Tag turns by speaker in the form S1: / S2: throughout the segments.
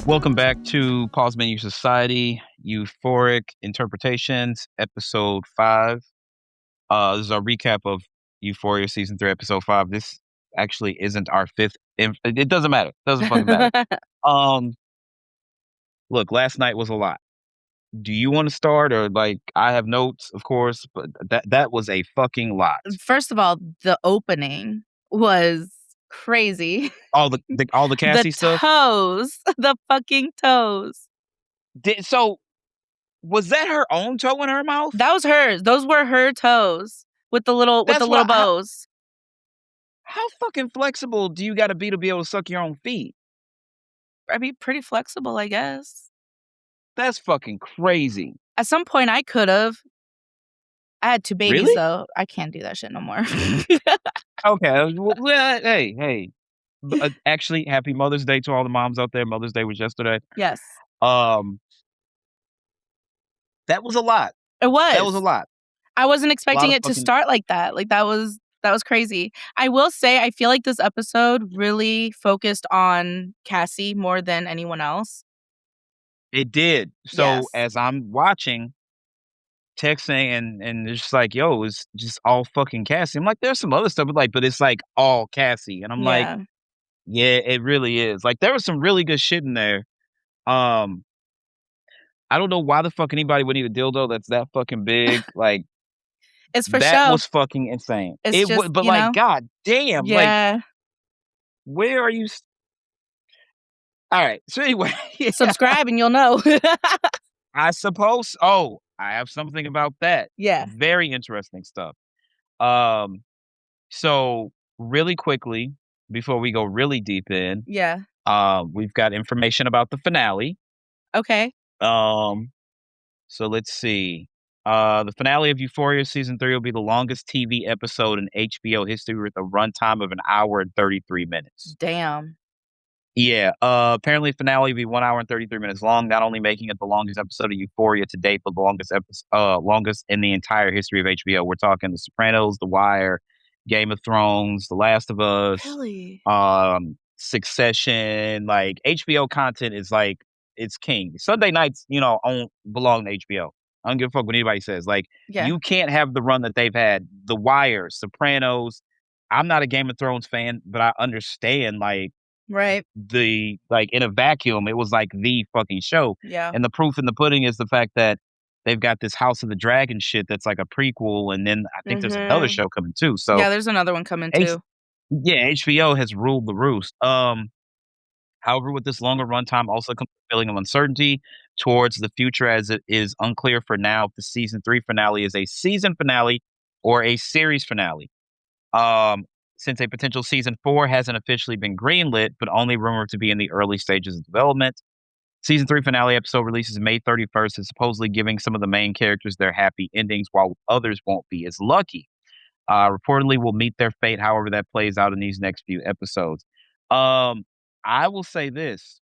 S1: Welcome back to Pause Menu Society, Euphoric Interpretations, Episode 5. This is our recap of Euphoria Season 3, Episode 5. This actually isn't our fifth. It doesn't matter. It doesn't fucking matter. Um, Look, last night was a lot. Do you want to start or I have notes, of course, but that was a fucking lot.
S2: First of all, the opening was crazy.
S1: All the Cassie stuff.
S2: The fucking toes.
S1: So was that her own toe in her mouth?
S2: That was hers. Those were her toes with the little bows.
S1: How fucking flexible do you got to be able to suck your own feet?
S2: I mean, pretty flexible, I guess.
S1: That's fucking crazy.
S2: At some point, I could have. I had 2 babies,
S1: Really?
S2: though. I can't do that shit no more.
S1: Okay. Well, hey. Actually, happy Mother's Day to all the moms out there. Mother's Day was yesterday.
S2: Yes.
S1: That was a lot.
S2: It was.
S1: That was a lot.
S2: I wasn't expecting it to start like that. That was crazy. I will say, I feel like this episode really focused on Cassie more than anyone else.
S1: It did. So
S2: Yes.
S1: as I'm watching, texting, and it's just like, yo, it's just all fucking Cassie. I'm like, there's some other stuff, but it's like all Cassie. And I'm like, yeah, it really is. Like, there was some really good shit in there. I don't know why the fuck anybody would need a dildo that's that fucking big. Like,
S2: it's for
S1: that
S2: show.
S1: was fucking insane.
S2: It's
S1: It
S2: just,
S1: was, but like, god damn,
S2: yeah.
S1: like, where are you? All right. So anyway, yeah.
S2: Subscribe and you'll know.
S1: I suppose. Oh, I have something about that.
S2: Yeah.
S1: Very interesting stuff. So really quickly before we go really deep in,
S2: Yeah.
S1: we've got information about the finale.
S2: Okay.
S1: So let's see. The finale of Euphoria Season 3 will be the longest TV episode in HBO history with a runtime of 1 hour and 33 minutes.
S2: Damn.
S1: Yeah. Apparently, the finale will be 1 hour and 33 minutes long, not only making it the longest episode of Euphoria to date, but the longest in the entire history of HBO. We're talking The Sopranos, The Wire, Game of Thrones, The Last of Us,
S2: Really?
S1: Succession. Like, HBO content is like, it's king. Sunday nights, belong to HBO. I don't give a fuck what anybody says. Like, you can't have the run that they've had. The Wire, Sopranos. I'm not a Game of Thrones fan, but I understand, like,
S2: right.
S1: In a vacuum, it was like the fucking show.
S2: Yeah.
S1: And the proof in the pudding is the fact that they've got this House of the Dragon shit that's like a prequel, and then I think there's another show coming too. So
S2: yeah, there's another one coming too.
S1: Yeah, HBO has ruled the roost. However, with this longer runtime also comes a feeling of uncertainty towards the future, as it is unclear for now if the season 3 finale is a season finale or a series finale. Since a potential season 4 hasn't officially been greenlit, but only rumored to be in the early stages of development. Season 3 finale episode releases May 31st and supposedly giving some of the main characters their happy endings, while others won't be as lucky. Reportedly will meet their fate, however that plays out in these next few episodes. I will say this.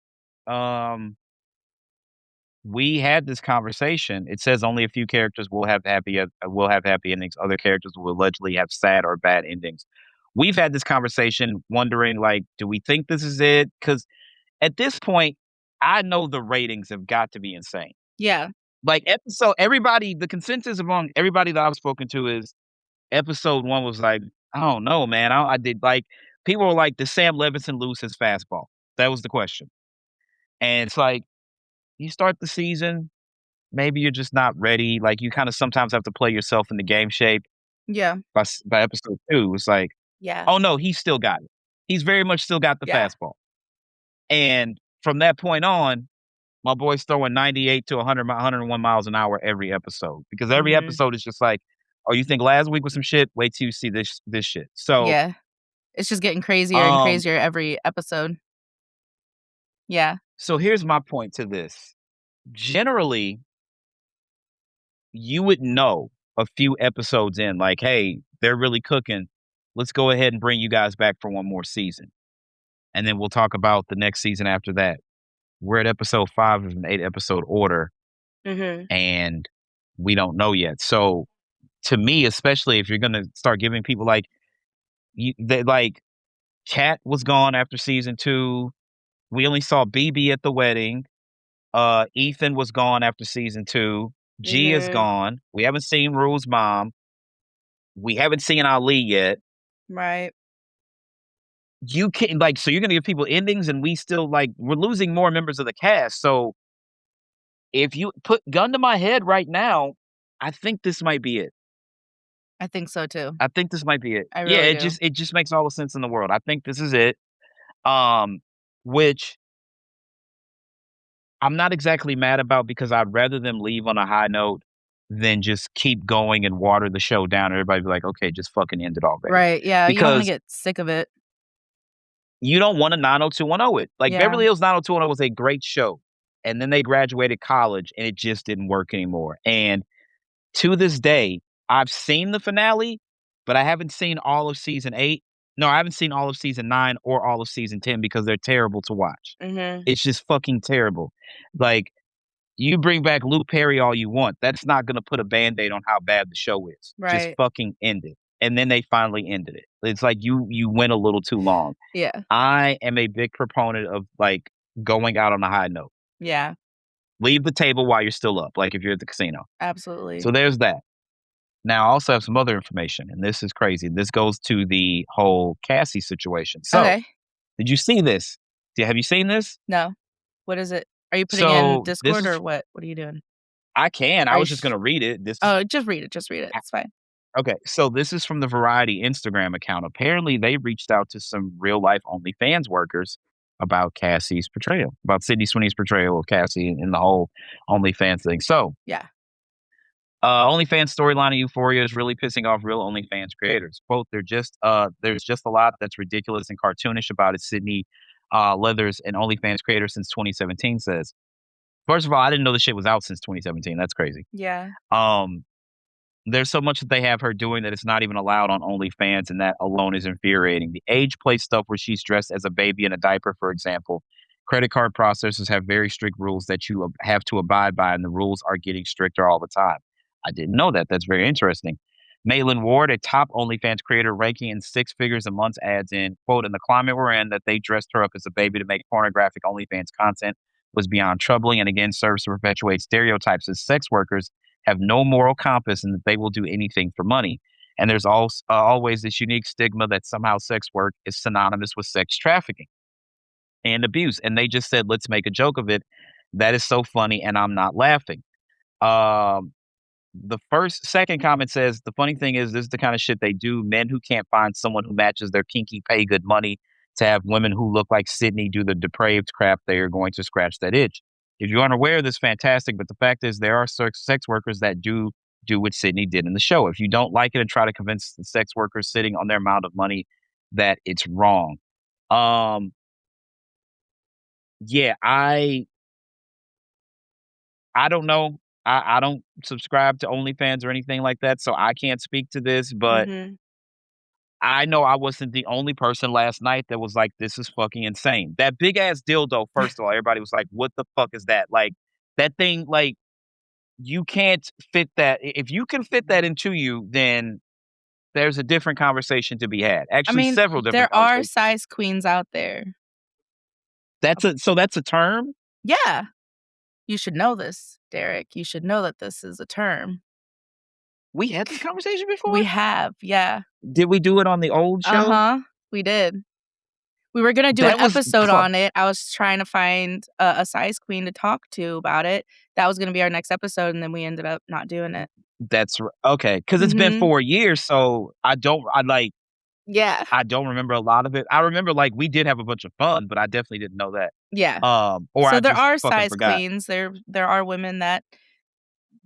S1: We had this conversation. It says only a few characters will have happy endings. Other characters will allegedly have sad or bad endings. We've had this conversation wondering, like, do we think this is it? Because at this point, I know the ratings have got to be insane.
S2: Yeah.
S1: Like, the consensus among everybody that I've spoken to is episode 1 was like, I don't know, man. I did like, people were like, does Sam Levinson lose his fastball? That was the question. And it's like, you start the season, maybe you're just not ready. Like, you kind of sometimes have to play yourself in the game shape.
S2: Yeah.
S1: By episode 2, it's like, oh no, he's still got it. He's very much still got the fastball. And from that point on, my boy's throwing 98 to 100, 101 miles an hour every episode. Because every episode is just like, oh, you think last week was some shit? Wait till you see this shit. So
S2: yeah, it's just getting crazier and crazier every episode. Yeah.
S1: So here's my point to this. Generally, you would know a few episodes in, like, hey, they're really cooking. Let's go ahead and bring you guys back for one more season. And then we'll talk about the next season after that. We're at episode 5 of an 8-episode order. And we don't know yet. So to me, especially if you're going to start giving people Kat was gone after season 2. We only saw BB at the wedding. Ethan was gone after season 2. G is
S2: Mhm.
S1: gone. We haven't seen Rue's mom. We haven't seen Ali yet.
S2: Right.
S1: You can't like so you're gonna give people endings and we still like we're losing more members of the cast. So if you put gun to my head right now, I think this might be it.
S2: I think so too.
S1: I think this might be it.
S2: I
S1: Yeah,
S2: really do.
S1: it just makes all the sense in the world. I think this is it. Um, which I'm not exactly mad about because I'd rather them leave on a high note than just keep going and water the show down. Everybody be like, okay, just fucking end it already.
S2: Right, yeah, you don't wanna
S1: Because
S2: get sick of it.
S1: you don't want to 90210 it. Like
S2: Yeah.
S1: Beverly Hills 90210 was a great show. And then they graduated college and it just didn't work anymore. And to this day, I've seen the finale, but I haven't seen all of season 8. No, I haven't seen all of season 9 or all of season 10 because they're terrible to watch.
S2: Mhm.
S1: It's just fucking terrible. Like, you bring back Luke Perry all you want. That's not gonna put a Band-Aid on how bad the show is. Just
S2: Right.
S1: fucking end it. And then they finally ended it. It's like you went a little too long.
S2: Yeah.
S1: I am a big proponent of, like, going out on a high note.
S2: Yeah.
S1: Leave the table while you're still up, like if you're at the casino.
S2: Absolutely.
S1: So there's that. Now, I also have some other information, and this is crazy. This goes to the whole Cassie situation. So,
S2: Okay.
S1: did you see this? Have you seen this?
S2: No. What is it? Are you putting in
S1: So, this
S2: Discord
S1: is
S2: or what? What are you doing?
S1: I can. I
S2: Are you
S1: was just
S2: sh
S1: gonna read it. This is
S2: Oh, just read it, it's fine.
S1: okay. So, this is from the Variety Instagram account. Apparently, they reached out to some real life OnlyFans workers about Cassie's portrayal, about Sydney Sweeney's portrayal of Cassie in the whole OnlyFans thing. So,
S2: Yeah.
S1: OnlyFans storyline of Euphoria is really pissing off real OnlyFans creators. Quote, there's just a lot that's ridiculous and cartoonish about it, Sydney Leathers, an OnlyFans creator since 2017 says. First of all, I didn't know the shit was out since 2017. That's crazy.
S2: Yeah.
S1: Um, there's so much that they have her doing that it's not even allowed on OnlyFans, and that alone is infuriating. The age play stuff where she's dressed as a baby in a diaper, for example. Credit card processors have very strict rules that you have to abide by, and the rules are getting stricter all the time. I didn't know that. That's very interesting. Maitland Ward, a top OnlyFans creator ranking in six figures a month, adds in, quote, in the climate we're in, that they dressed her up as a baby to make pornographic OnlyFans content was beyond troubling and again serves to perpetuate stereotypes as sex workers have no moral compass and that they will do anything for money. And there's also always this unique stigma that somehow sex work is synonymous with sex trafficking and abuse. And they just said, let's make a joke of it. That is so funny, and I'm not laughing. Um, second comment says the funny thing is this is the kind of shit they do. Men who can't find someone who matches their kinky pay good money to have women who look like Sydney do the depraved crap, they are going to scratch that itch. If you're unaware of this, fantastic. But the fact is, there are sex workers that do what Sydney did in the show. If you don't like it and try to convince the sex workers sitting on their amount of money that it's wrong. Um, yeah, I don't know. I don't subscribe to OnlyFans or anything like that, so I can't speak to this, but
S2: Mhm.
S1: I know I wasn't the only person last night that was like, "This is fucking insane." That big ass dildo, first of all, everybody was like, "What the fuck is that?" Like, that thing, like, you can't fit that. If you can fit that into you, then there's a different conversation to be had.
S2: I
S1: Actually,
S2: mean,
S1: several different
S2: there are
S1: conversations.
S2: size queens out there.
S1: That's a term?
S2: Yeah. You should know this, Derek. You should know that this is a term.
S1: We had this conversation
S2: We
S1: before?
S2: have, yeah.
S1: Did we do it on the old show?
S2: Uh-huh. We did. We were gonna do an
S1: That was
S2: episode
S1: fuck.
S2: on it. I was trying to find a size queen to talk to about it. That was gonna be our next episode, and then we ended up not doing it.
S1: Okay, because 'cause it's been
S2: Mhm.
S1: 4 years, so
S2: Yeah.
S1: I don't remember a lot of it. I remember, like, we did have a bunch of fun, but I definitely didn't know that.
S2: Yeah.
S1: Or
S2: So
S1: I
S2: there
S1: just
S2: are
S1: fucking
S2: size
S1: forgot.
S2: queens. There are women that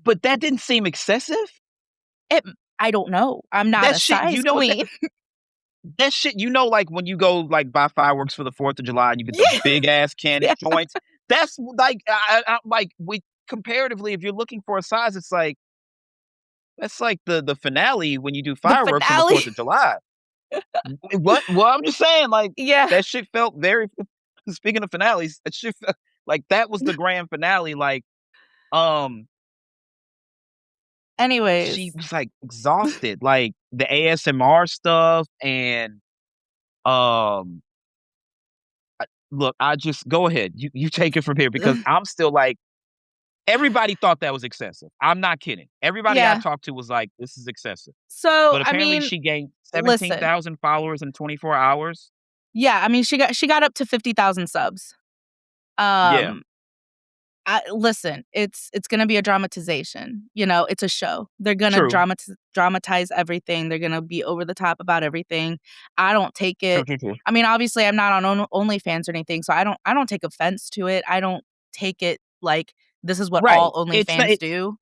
S1: But that didn't seem excessive?
S2: it I don't know. I'm not
S1: That
S2: a
S1: shit you
S2: size
S1: know what
S2: queen.
S1: that shit like, when you go, like, buy fireworks for the 4th of July and you get the
S2: Yeah.
S1: big ass cannon
S2: Yeah.
S1: joints, that's, like, like, we comparatively, if you're looking for a size, it's like that's like the finale when you do
S2: The
S1: fireworks on the
S2: finale.
S1: 4th of July. What? Well, I'm just saying, like,
S2: Yeah.
S1: that shit felt very speaking of finales, that shit felt like that was the grand finale, like, um, she
S2: Anyways.
S1: was, like, exhausted, like, the ASMR stuff and, um, look, I just go ahead. You take it from here because I'm still like everybody thought that was excessive. I'm not kidding. Everybody I
S2: Yeah.
S1: talked to was like, "This is excessive."
S2: So,
S1: But
S2: I
S1: apparently
S2: mean,
S1: she gained
S2: listen.
S1: 17,000 followers in 24 hours.
S2: Yeah, I mean, she got up to 50,000 subs.
S1: Yeah,
S2: Um, listen, it's gonna be a dramatization, it's a show. They're gonna
S1: true.
S2: dramatize everything, they're gonna be over the top about everything. I don't take
S1: True,
S2: it
S1: true, true.
S2: I mean, obviously, I'm not on OnlyFans or anything, so I don't take offense to it. I don't take it like this is what all
S1: Right. It's not
S2: OnlyFans do.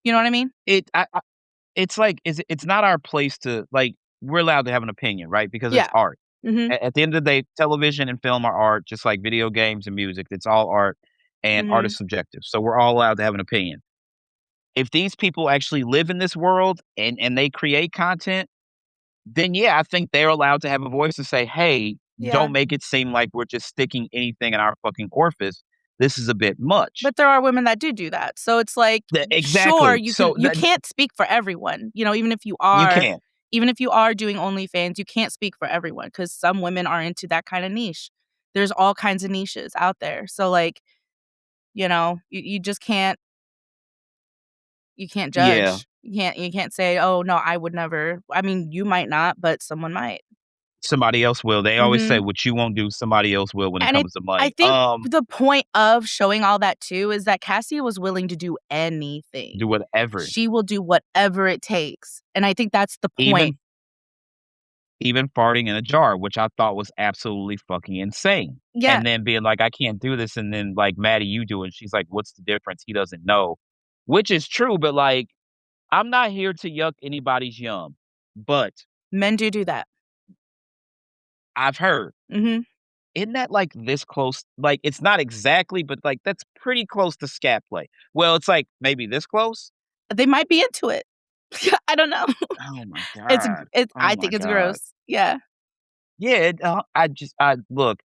S2: You know what I mean?
S1: I it's like it's not our place to like we're allowed to have an opinion, right? Because it's
S2: Yeah.
S1: art.
S2: Mhm.
S1: At the end of the day, television and film are art, just like video games and music. It's all art, and art is
S2: Mhm.
S1: subjective. So we're all allowed to have an opinion. If these people actually live in this world and they create content, then yeah, I think they're allowed to have a voice to say, "Hey,
S2: Yeah.
S1: don't make it seem like we're just sticking anything in our fucking orifice. This is a bit much."
S2: But there are women that do that. So it's like, sure,
S1: Exactly.
S2: you can't speak for everyone.
S1: You can't.
S2: Even if you are doing OnlyFans, you can't speak for everyone because some women are into that kind of niche. There's all kinds of niches out there. So like, you just can't
S1: Yeah,
S2: judge. You can't say, "Oh, no, I would never." I mean, you might not, but someone might.
S1: somebody else will. They always say,
S2: Mhm.
S1: "What you won't do, somebody else will," when it
S2: And
S1: comes to
S2: I
S1: money.
S2: think the point of showing all that too is that Cassie was willing to do
S1: Do
S2: anything.
S1: whatever.
S2: She will do whatever it takes, and I think that's the point.
S1: Even even farting in a jar, which I thought was absolutely fucking insane.
S2: Yeah,
S1: And then being like, "I can't do this," and then, like, "Maddie, you do it." She's like, "What's the difference?" He doesn't know, which is true, but, like, I'm not here to yuck anybody's yum, but
S2: men do that.
S1: I've heard,
S2: Mhm.
S1: isn't that, like, this close like, it's not exactly, but, like, that's pretty close to scat play. Well, it's, like, maybe this close?
S2: They might be into it. I don't know.
S1: Oh my
S2: It's
S1: god.
S2: it's
S1: Oh
S2: I
S1: my
S2: think it's
S1: god.
S2: gross. Yeah.
S1: Yeah, I look,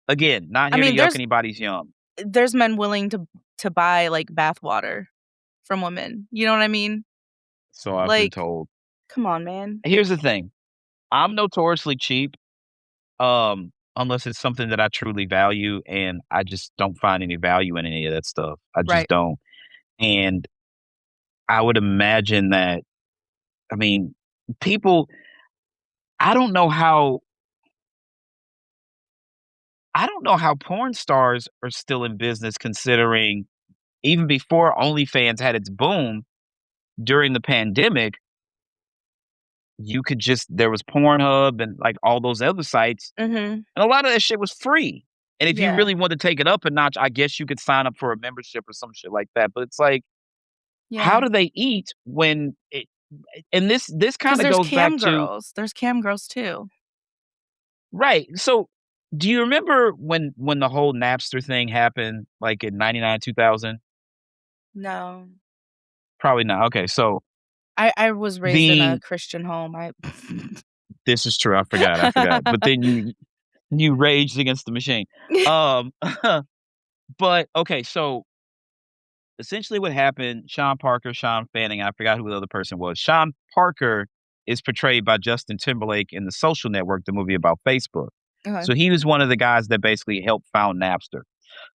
S1: again, not
S2: I
S1: here to
S2: mean,
S1: yuck anybody's yum,
S2: there's men willing to buy, like, bath water from women. You know what I mean?
S1: so I've been
S2: Like,
S1: told.
S2: come on, man.
S1: Here's the thing, I'm notoriously cheap, unless it's something that I truly value, and I just don't find any value in any of that stuff. I just
S2: Right.
S1: don't, and I would imagine that I mean, people I don't know how I don't know how porn stars are still in business considering even before OnlyFans had its boom during the pandemic, you could just there was Pornhub and, like, all those other sites,
S2: Mhm.
S1: and a lot of that shit was free, and if you
S2: Yeah.
S1: really wanted to take it up a notch, I guess you could sign up for a membership or some shit like that, but it's like, how
S2: Yeah.
S1: do they eat when it and this
S2: 'Cause
S1: kinda goes back to
S2: there's cam girls too.
S1: right, so, do you remember when the whole Napster thing happened, like, in '99, 2000?
S2: No.
S1: Probably not, okay, so,
S2: I was raised in a
S1: the
S2: Christian home. I
S1: this is true, I forgot, but then you raged against the machine, um, but, okay, so, essentially what happened, Sean Parker, Sean Fanning, I forgot who the other person was. Sean Parker is portrayed by Justin Timberlake in The Social Network, the movie about Facebook.
S2: Okay.
S1: So he was one of the guys that basically helped found Napster.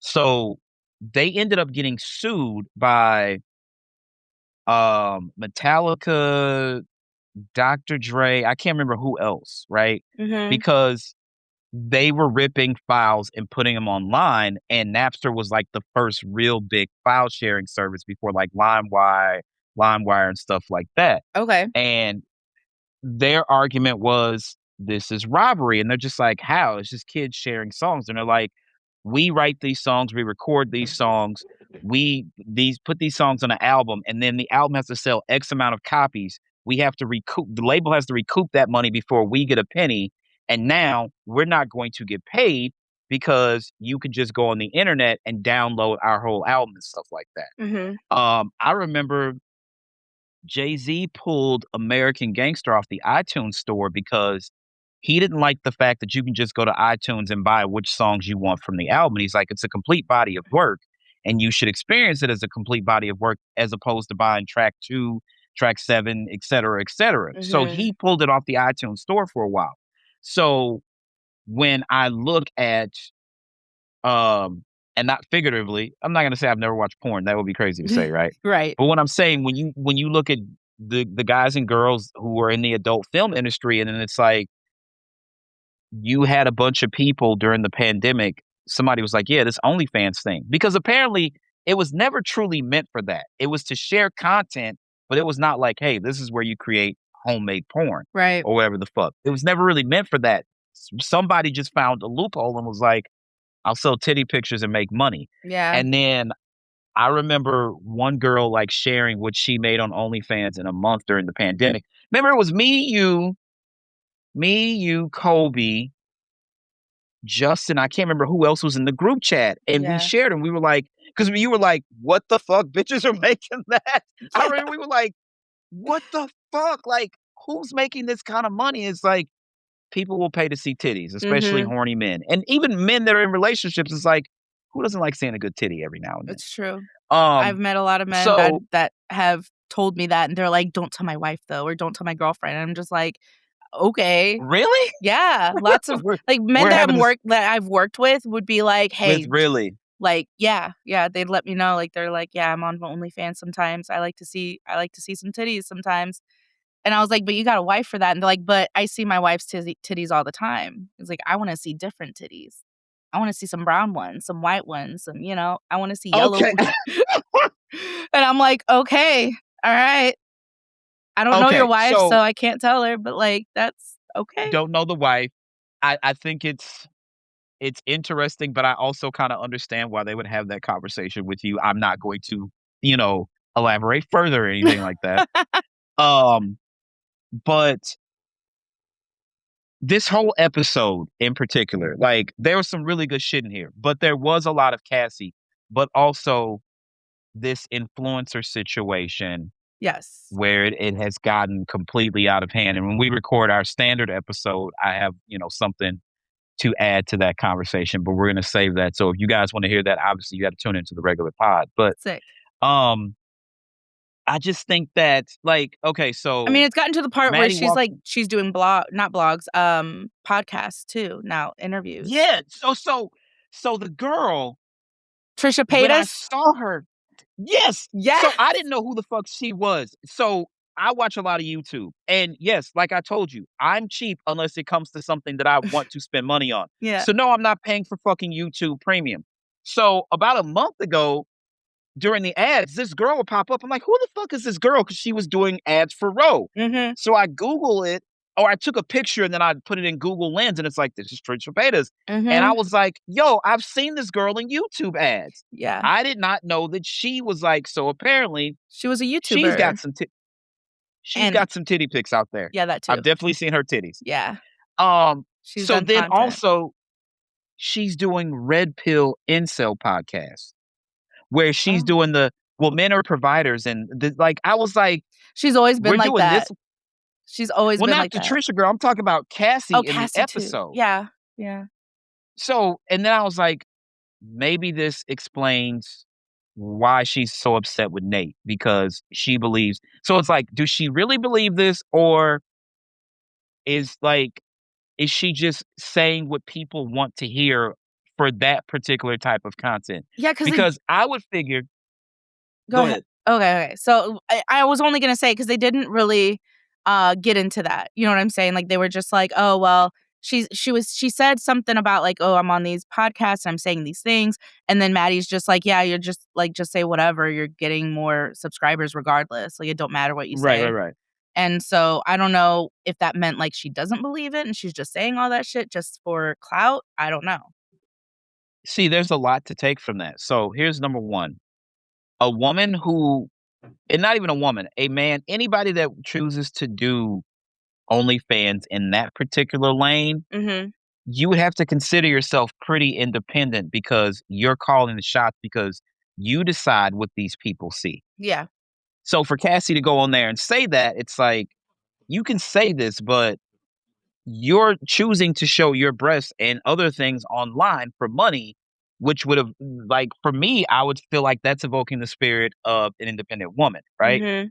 S1: So they ended up getting sued by Metallica, Dr. Dre, I can't remember who else, right?
S2: Mhm.
S1: Because they were ripping files and putting them online, and Napster was, like, the first real big file sharing service before, like, LimeWire and stuff like that,
S2: Okay.
S1: and their argument was, "This is robbery," and they're just like, "How? It's just kids sharing songs," and they're like, "We write these songs, we record these songs, we these put these songs on an album, and then the album has to sell X amount of copies. We have to recoup the label has to recoup that money before we get a penny, and now we're not going to get paid because you could just go on the internet and download our whole album and stuff like that."
S2: Mhm.
S1: I remember Jay-Z pulled American Gangster off the iTunes store because he didn't like the fact that you can just go to iTunes and buy which songs you want from the album. He's like, it's a complete body of work, and you should experience it as a complete body of work as opposed to buying track 2, track 7, et cetera, et cetera. So
S2: Mhm.
S1: he pulled it off the iTunes store for a while. So when I look at Um, and not figuratively. I'm not gonna say I've never watched porn. That would be crazy to say, right?
S2: Right.
S1: But what I'm saying, when you look at the guys and girls who are in the adult film industry, and then it's like you had a bunch of people during the pandemic. Somebody was like, "Yeah, this OnlyFans thing," because apparently it was never truly meant for that. It was to share content, but it was not like, "Hey, this is where you create homemade porn,"
S2: Right.
S1: or whatever the fuck. It was never really meant for that. Somebody just found a loophole and was like, "I'll sell titty pictures and make money."
S2: Yeah.
S1: And then I remember one girl like sharing what she made on OnlyFans in a month during the pandemic. Remember, it was me, you, Kobe, Justin, I can't remember who else was in the group chat, and we
S2: Yeah.
S1: shared, and we were like, because you were like, "What the fuck? Bitches are making that." I
S2: Yeah.
S1: remember we were like, "What the fuck? Like, who's making this kind of money?" It's like people will pay to see titties, especially
S2: Mhm.
S1: horny men, and even men that are in relationships. It's like, who doesn't like seeing a good titty every now and then?
S2: It's true. I've
S1: Um,
S2: met a lot of men that
S1: so
S2: that have told me that, and they're like, "Don't tell my wife, though, or don't tell my girlfriend." And I'm just like, "Okay."
S1: really,
S2: Yeah, lots of
S1: we're
S2: like, men
S1: we're having this
S2: that I've worked with would be like,
S1: with
S2: "Hey,"
S1: really
S2: like, yeah, yeah, they'd let me know, like, they're like, "Yeah, I'm on OnlyFans sometimes. I like to see some titties sometimes." And I was like, "But you got a wife for that." And they're like, "But I see my wife's titties all the time." It's like, "I wanna see different titties. I wanna see some brown ones, some white ones, I wanna see yellow."
S1: okay,
S2: And I'm like, "Okay, alright. I don't know your
S1: okay.
S2: wife, so
S1: So
S2: I can't tell her, but, like, that's okay."
S1: don't know the wife. I think it's interesting, but I also kinda understand why they would have that conversation with you. I'm not going to, you know, elaborate further or anything like that. Um, but this whole episode in particular, like, there was some really good shit in here, but there was a lot of Cassie, but also this influencer situation
S2: Yes.
S1: where it has gotten completely out of hand, and when we record our standard episode, I have, something to add to that conversation, but we're gonna save that. So if you guys wanna hear that, obviously you gotta tune into the regular pod. But,
S2: Sick.
S1: um, I just think that, like, okay,
S2: I mean,
S1: so
S2: it's gotten to the part where
S1: Maddie
S2: she's,
S1: walked
S2: like she's doing not blogs, podcasts too now, interviews.
S1: yeah, so the girl,
S2: Trisha
S1: when I
S2: Paytas?
S1: saw her yes!
S2: Yeah.
S1: So I didn't know who the fuck she was. So I watch a lot of YouTube, and yes, like I told you, I'm cheap unless it comes to something that I want to spend money on.
S2: Yeah.
S1: So no, I'm not paying for fucking YouTube Premium. So about a month ago, during the ads, this girl would pop up. I'm like, who the fuck is this girl? Because she was doing ads for Roe.
S2: Mhm.
S1: So I Google it, or I took a picture and then I put it in Google Lens, and it's like, this is Trisha Paytas. And I
S2: Mhm.
S1: was like, yo, I've seen this girl in YouTube ads.
S2: Yeah.
S1: I did not know that she was like, so apparently
S2: She was a
S1: she's
S2: YouTuber,
S1: got she's
S2: and
S1: got some titty pics out there.
S2: yeah, that
S1: I've
S2: too.
S1: definitely seen her titties.
S2: Yeah. She's
S1: So
S2: done
S1: then
S2: content.
S1: also she's doing Red Pill Incel podcast where she's
S2: Oh.
S1: doing well, men are providers, and like I was like,
S2: She's always been
S1: we're
S2: like
S1: doing this.
S2: that. She's always
S1: Well,
S2: been
S1: not
S2: like
S1: the
S2: that.
S1: Trisha girl. I'm talking about Cassie
S2: Oh,
S1: in the
S2: Cassie too.
S1: episode.
S2: Yeah. Yeah.
S1: So, and then I was like, maybe this explains why she's so upset with Nate because she believes. So it's like, does she really believe this, or is like, is she just saying what people want to hear for that particular type of content?
S2: Yeah, 'cause they
S1: Because I would figure.
S2: Go
S1: Go
S2: ahead.
S1: ahead.
S2: Okay. So, I was only gonna say because they didn't really, get into that, you know what I'm saying? Like, they were just like, "Oh, well, she said something about, like, oh, I'm on these podcasts, and I'm saying these things," and then Maddie's just like, "Yeah, you're just like, just say whatever, you're getting more subscribers regardless, like, it don't matter what you
S1: Right, right,
S2: say."
S1: right.
S2: And so, I don't know if that meant, like, she doesn't believe it and she's just saying all that shit just for clout, I don't know.
S1: See, there's a lot to take from that. So here's number one: a woman who, and not even a woman, a man, anybody that chooses to do OnlyFans in that particular lane,
S2: Mhm.
S1: you would have to consider yourself pretty independent because you're calling the shots because you decide what these people see.
S2: Yeah.
S1: So for Cassie to go on there and say that, it's like, you can say this, but you're choosing to show your breasts and other things online for money, which would have, like, for me, I would feel like that's evoking the spirit of an independent woman, right?
S2: Mhm.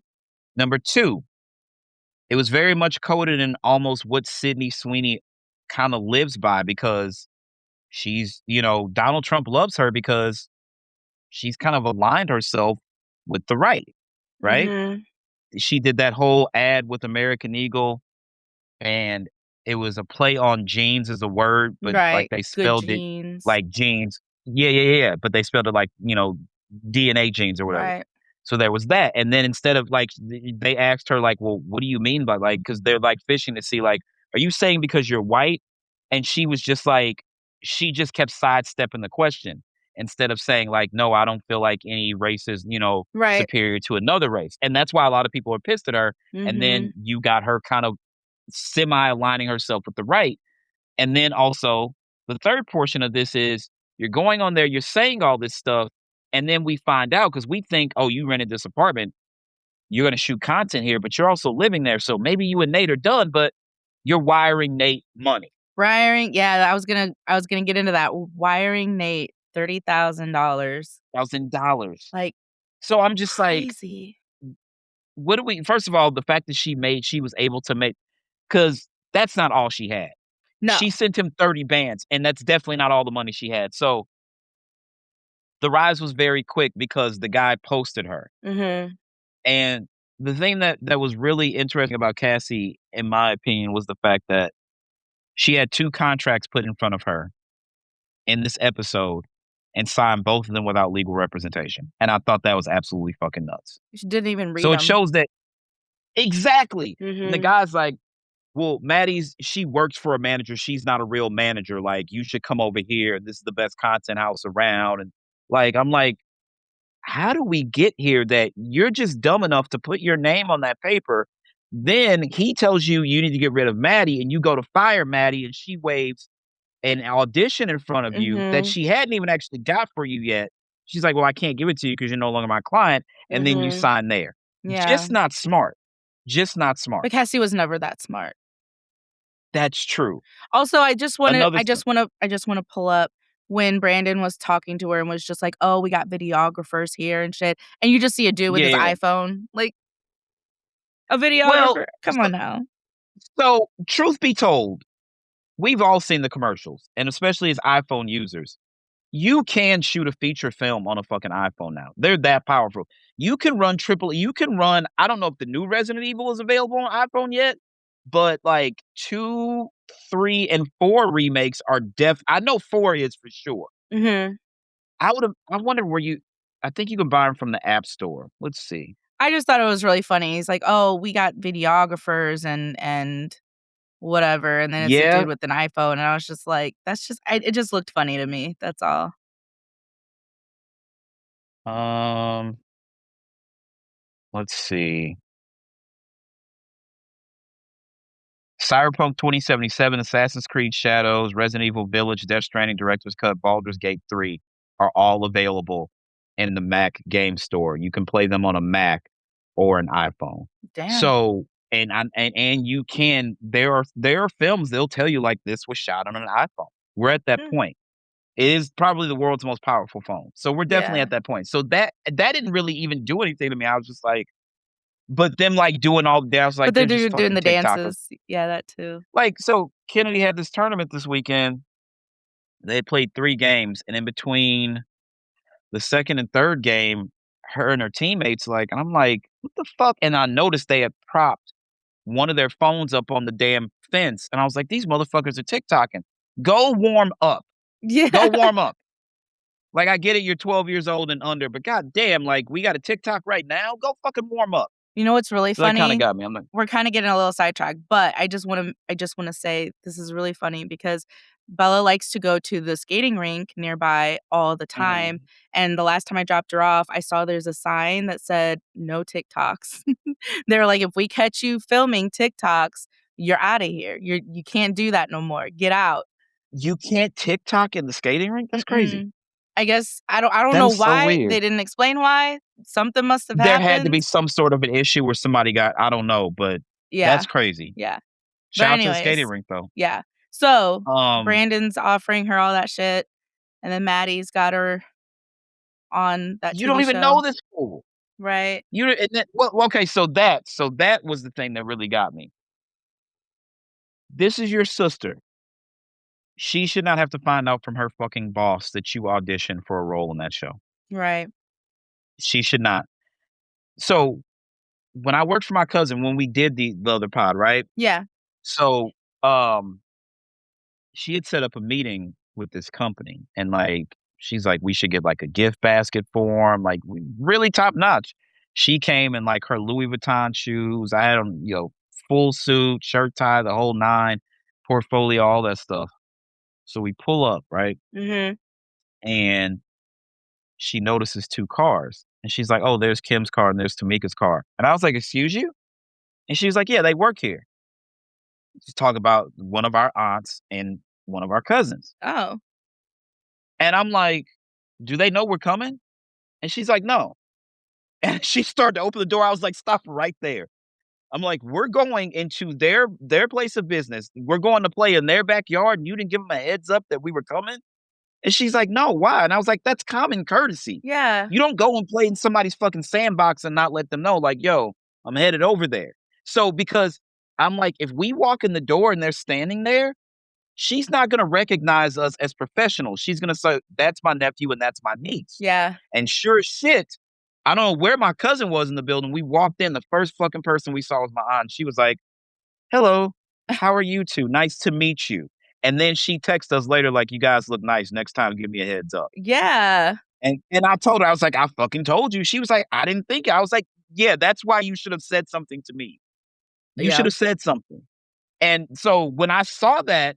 S1: Number two, it was very much coded in almost what Sydney Sweeney kind of lives by because Donald Trump loves her because she's kind of aligned herself with the right, right?
S2: Mhm.
S1: She did that whole ad with American Eagle, and it was a play on jeans as a word, but, like,
S2: Right.
S1: they
S2: Good
S1: spelled it
S2: genes.
S1: like jeans. Yeah, yeah, yeah, yeah, but they spelled it like, DNA jeans or whatever.
S2: Right.
S1: So there was that, and then instead of, like, they asked her, like, "Well, what do you mean by, like?" Because 'cause they're, like, fishing to see, like, "Are you saying because you're white?" And she was just like she just kept sidestepping the question instead of saying, like, "No, I don't feel like any race is,
S2: Right.
S1: superior to another race." And that's why a lot of people are pissed at her, and then
S2: Mhm.
S1: you got her kind of semi-aligning herself with the right. And then also, the third portion of this is you're going on there, you're saying all this stuff, and then we find out because we think, "Oh, you rented this apartment, you're gonna shoot content here, but you're also living there, so maybe you and Nate are done," but you're wiring Nate money,
S2: Wiring yeah, I was gonna get into that. Wiring Nate $30,000.
S1: $1,000.
S2: Like,
S1: So I'm just like,
S2: crazy.
S1: what do we first of all, the fact that she was able to make, because that's not all she had.
S2: No.
S1: She sent him 30 bands, and that's definitely not all the money she had. So the rise was very quick because the guy posted her.
S2: Mhm.
S1: And the thing that was really interesting about Cassie, in my opinion, was the fact that she had 2 contracts put in front of her in this episode and signed both of them without legal representation. And I thought that was absolutely fucking nuts.
S2: She didn't even read
S1: So it
S2: them.
S1: shows that exactly. And the
S2: Mhm.
S1: guy's like, "Well, she works for a manager. She's not a real manager. Like, you should come over here. This is the best content house around." And like, I'm like, how do we get here that you're just dumb enough to put your name on that paper? Then he tells you you need to get rid of Maddie, and you go to fire Maddie, and she waves an audition in front of you that
S2: Mhm.
S1: she hadn't even actually got for you yet. She's like, "Well, I can't give it to you because you're no longer my client." And then you
S2: Mhm.
S1: sign there.
S2: Yeah.
S1: Just not smart. Just not smart.
S2: But Cassie was never that smart.
S1: That's true.
S2: Also, I just wanna
S1: Another
S2: I
S1: thing.
S2: just wanna I just wanna pull up when Brandon was talking to her and was just like, "Oh, we got videographers here and shit," and you just see a dude with
S1: Yeah,
S2: his
S1: yeah, yeah.
S2: iPhone, like, a
S1: Well,
S2: videographer? Come
S1: so
S2: on now.
S1: so truth be told, we've all seen the commercials, and especially as iPhone users. You can shoot a feature film on a fucking iPhone now. They're that powerful. You can run, I don't know if the new Resident Evil is available on iPhone yet, but like 2, 3, and 4 remakes are I know 4 is for sure.
S2: Mhm.
S1: I wonder where I think you can buy them from the App Store. Let's see.
S2: I just thought it was really funny. He's like, "Oh, we got videographers and whatever," and then it's a
S1: Yeah,
S2: dude with an iPhone, and I was just like, "That's just," it just looked funny to me, that's all.
S1: um, let's see. Cyberpunk 2077, Assassin's Creed Shadows, Resident Evil Village, Death Stranding, Director's Cut, Baldur's Gate 3 are all available in the Mac game store. You can play them on a Mac or an iPhone.
S2: Damn.
S1: So, and you can there are films they'll tell you like this was shot on an iPhone. We're at that
S2: Mm,
S1: point. It is probably the world's most powerful phone. So we're definitely
S2: yeah.
S1: at that point. So that didn't really even do anything to me. I was just like, but them like doing all that, I was
S2: But
S1: like,
S2: they're
S1: they're just
S2: doing
S1: fucking
S2: the
S1: TikTokers.
S2: dances. Yeah, that too.
S1: Like, so Kennedy had this tournament this weekend. They played 3 games, and in between the 2nd and 3rd game, her and her teammates, like, and I'm like, "What the fuck?" And I noticed they had propped one of their phones up on the damn fence, and I was like, "These motherfuckers are TikToking. Go warm up.
S2: Yeah.
S1: Go warm up." Like, I get it, you're 12 years old and under, but goddamn, like, we got a TikTok right now? Go fucking warm up.
S2: You know what's really
S1: So that kinda
S2: funny?
S1: got me. I'm like,
S2: We're kinda getting a little sidetracked, but I just wanna say this is really funny because Bella likes to go to the skating rink nearby all the time,
S1: mhm.
S2: and the last time I dropped her off, I saw there's a sign that said, "No TikToks." They're like, "If we catch you filming TikToks, you're outta here. You can't do that no more. Get out."
S1: You can't TikTok in the skating rink? That's crazy.
S2: Mm-mm. I don't
S1: That
S2: know
S1: is so
S2: why.
S1: weird.
S2: They didn't explain why. Something must have
S1: There had to be
S2: happened.
S1: some sort of an issue where somebody got, I don't know, but
S2: Yeah.
S1: that's crazy.
S2: Yeah. But
S1: Shout out to the skating
S2: anyways,
S1: rink though.
S2: yeah. So,
S1: Um,
S2: Brandon's offering her all that shit, and then Maddie's got her on that
S1: you don't
S2: TV
S1: even
S2: show,
S1: know this fool.
S2: right?
S1: And then, well, okay, so that was the thing that really got me. This is your sister. She should not have to find out from her fucking boss that you auditioned for a role in that show.
S2: Right.
S1: She should not. So, when I worked for my cousin, when we did the other pod, right?
S2: Yeah.
S1: So, um, she had set up a meeting with this company, and, like, she's like, "We should get, like, a gift basket for him," like, we really top notch. She came in, like, her Louis Vuitton shoes. I had on, full suit, shirt tie, the whole 9, portfolio, all that stuff. So we pull up, right?
S2: Mhm.
S1: And she notices 2 cars, and she's like, "Oh, there's Kim's car and there's Tamika's car." And I was like, "Excuse you?" And she was like, "Yeah, they work here." She's talking about one of our aunts and one of our cousins.
S2: Oh.
S1: And I'm like, "Do they know we're coming?" And she's like, "No." And she started to open the door. I was like, "Stop right there." I'm like, "We're going into their place of business. We're going to play in their backyard, and you didn't give them a heads up that we were coming?" And she's like, "No, why?" And I was like, "That's common courtesy.
S2: Yeah.
S1: You don't go and play in somebody's fucking sandbox and not let them know, like, 'Yo, I'm headed over there.'" So, because I'm like, if we walk in the door and they're standing there, she's not gonna recognize us as professionals. She's gonna say, "That's my nephew and that's my niece."
S2: Yeah.
S1: And sure as shit, I don't know where my cousin was in the building. We walked in, the first fucking person we saw was my aunt. She was like, "Hello, how are you 2? Nice to meet you." And then she texted us later like, "You guys look nice. Next time, give me a heads up."
S2: Yeah.
S1: And I told her, I was like, "I fucking told you." She was like, "I didn't think it." I was like, "Yeah, that's why you should have said something to me. You should
S2: Yeah.
S1: have said something." And so when I saw that,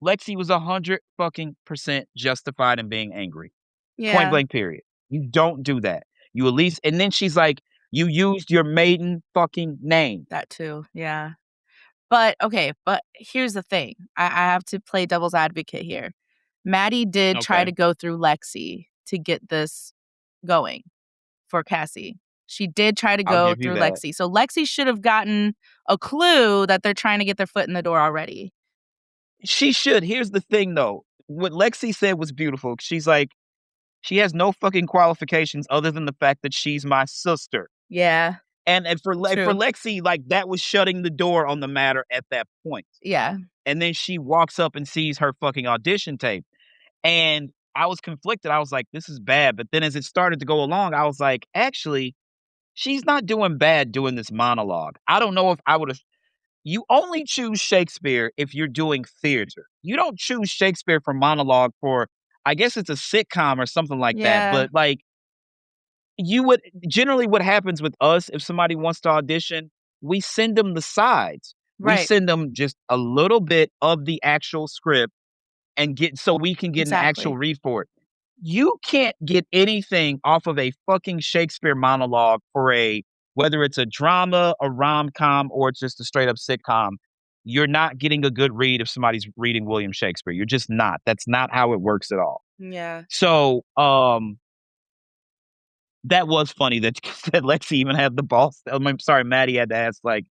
S1: Lexi was 100 fucking percent justified in being angry. Point
S2: Yeah.
S1: blank period. You don't do that. You at least, and then she's like, "You used your maiden fucking name."
S2: That too. Yeah. But okay, but here's the thing. I have to play devil's advocate here. Maddie did try
S1: Okay.
S2: to go through Lexi to get this going for Cassie. She did try to
S1: I'll
S2: go
S1: give you
S2: through
S1: that.
S2: Lexi. So Lexi should have gotten a clue that they're trying to get their foot in the door already.
S1: She should. Here's the thing though. What Lexi said was beautiful. She's like, she has no fucking qualifications other than the fact that she's my sister.
S2: Yeah,
S1: And for
S2: true.
S1: Lexi, like, that was shutting the door on the matter at that point.
S2: Yeah.
S1: And then she walks up and sees her fucking audition tape, and I was conflicted. I was like, "This is bad," but then as it started to go along, I was like, "Actually, she's not doing bad doing this monologue." I don't know if I would've, you only choose Shakespeare if you're doing theater. You don't choose Shakespeare for monologue for, I guess it's a sitcom or something like that,
S2: Yeah.
S1: but, like, you would generally, what happens with us, if somebody wants to audition, we send them the sides. We
S2: Right.
S1: send them just a little bit of the actual script and get, so we can get an actual
S2: Exactly.
S1: read for it. You can't get anything off of a fucking Shakespeare monologue for a, whether it's a drama, a rom-com, or it's just a straight up sitcom. You're not getting a good read if somebody's reading William Shakespeare. You're just not. That's not how it works at all.
S2: Yeah.
S1: So, that was funny that that Lexi even had the balls. I'm sorry, Maddie had to ask, like,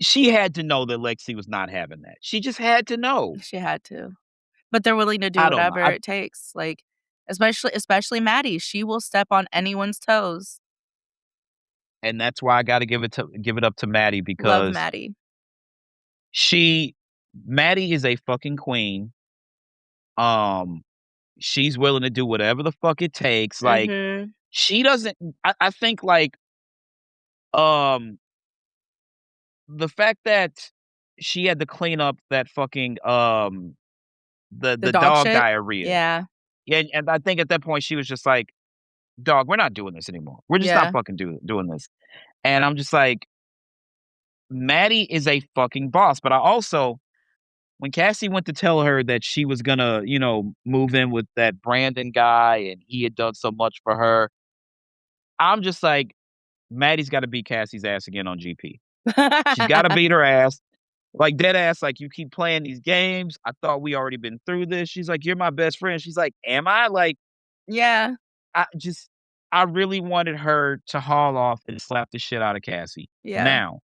S1: she had to know that Lexi was not having that. She just had to know.
S2: She had to. But they're willing to do
S1: I don't know.
S2: whatever it takes. Like, especially Maddie. She will step on anyone's toes.
S1: And that's why I gotta give it up to Maddie,
S2: Love
S1: because
S2: Maddie.
S1: she Maddie is a fucking queen. Um, she's willing to do whatever the fuck it takes. Like,
S2: Mhm.
S1: she doesn't, I think, like, um, the fact that she had to clean up that fucking,
S2: The
S1: the
S2: dog
S1: dog
S2: shit?
S1: diarrhea.
S2: Yeah.
S1: Yeah, and I think at that point she was just like, "Dog, we're not doing this anymore. We're just not
S2: Yeah.
S1: fucking doing this." And I'm just like, Maddie is a fucking boss. But I also, when Cassie went to tell her that she was gonna, move in with that Brandon guy and he had done so much for her, I'm just like, Maddie's gotta beat Cassie's ass again on GP. She's gotta beat her ass. Like, dead ass, like, "You keep playing these games. I thought we already been through this." She's like, "You're my best friend." She's like, "Am I?" Like,
S2: Yeah.
S1: I just I really wanted her to haul off and slap the shit out of Cassie.
S2: Yeah.
S1: Now,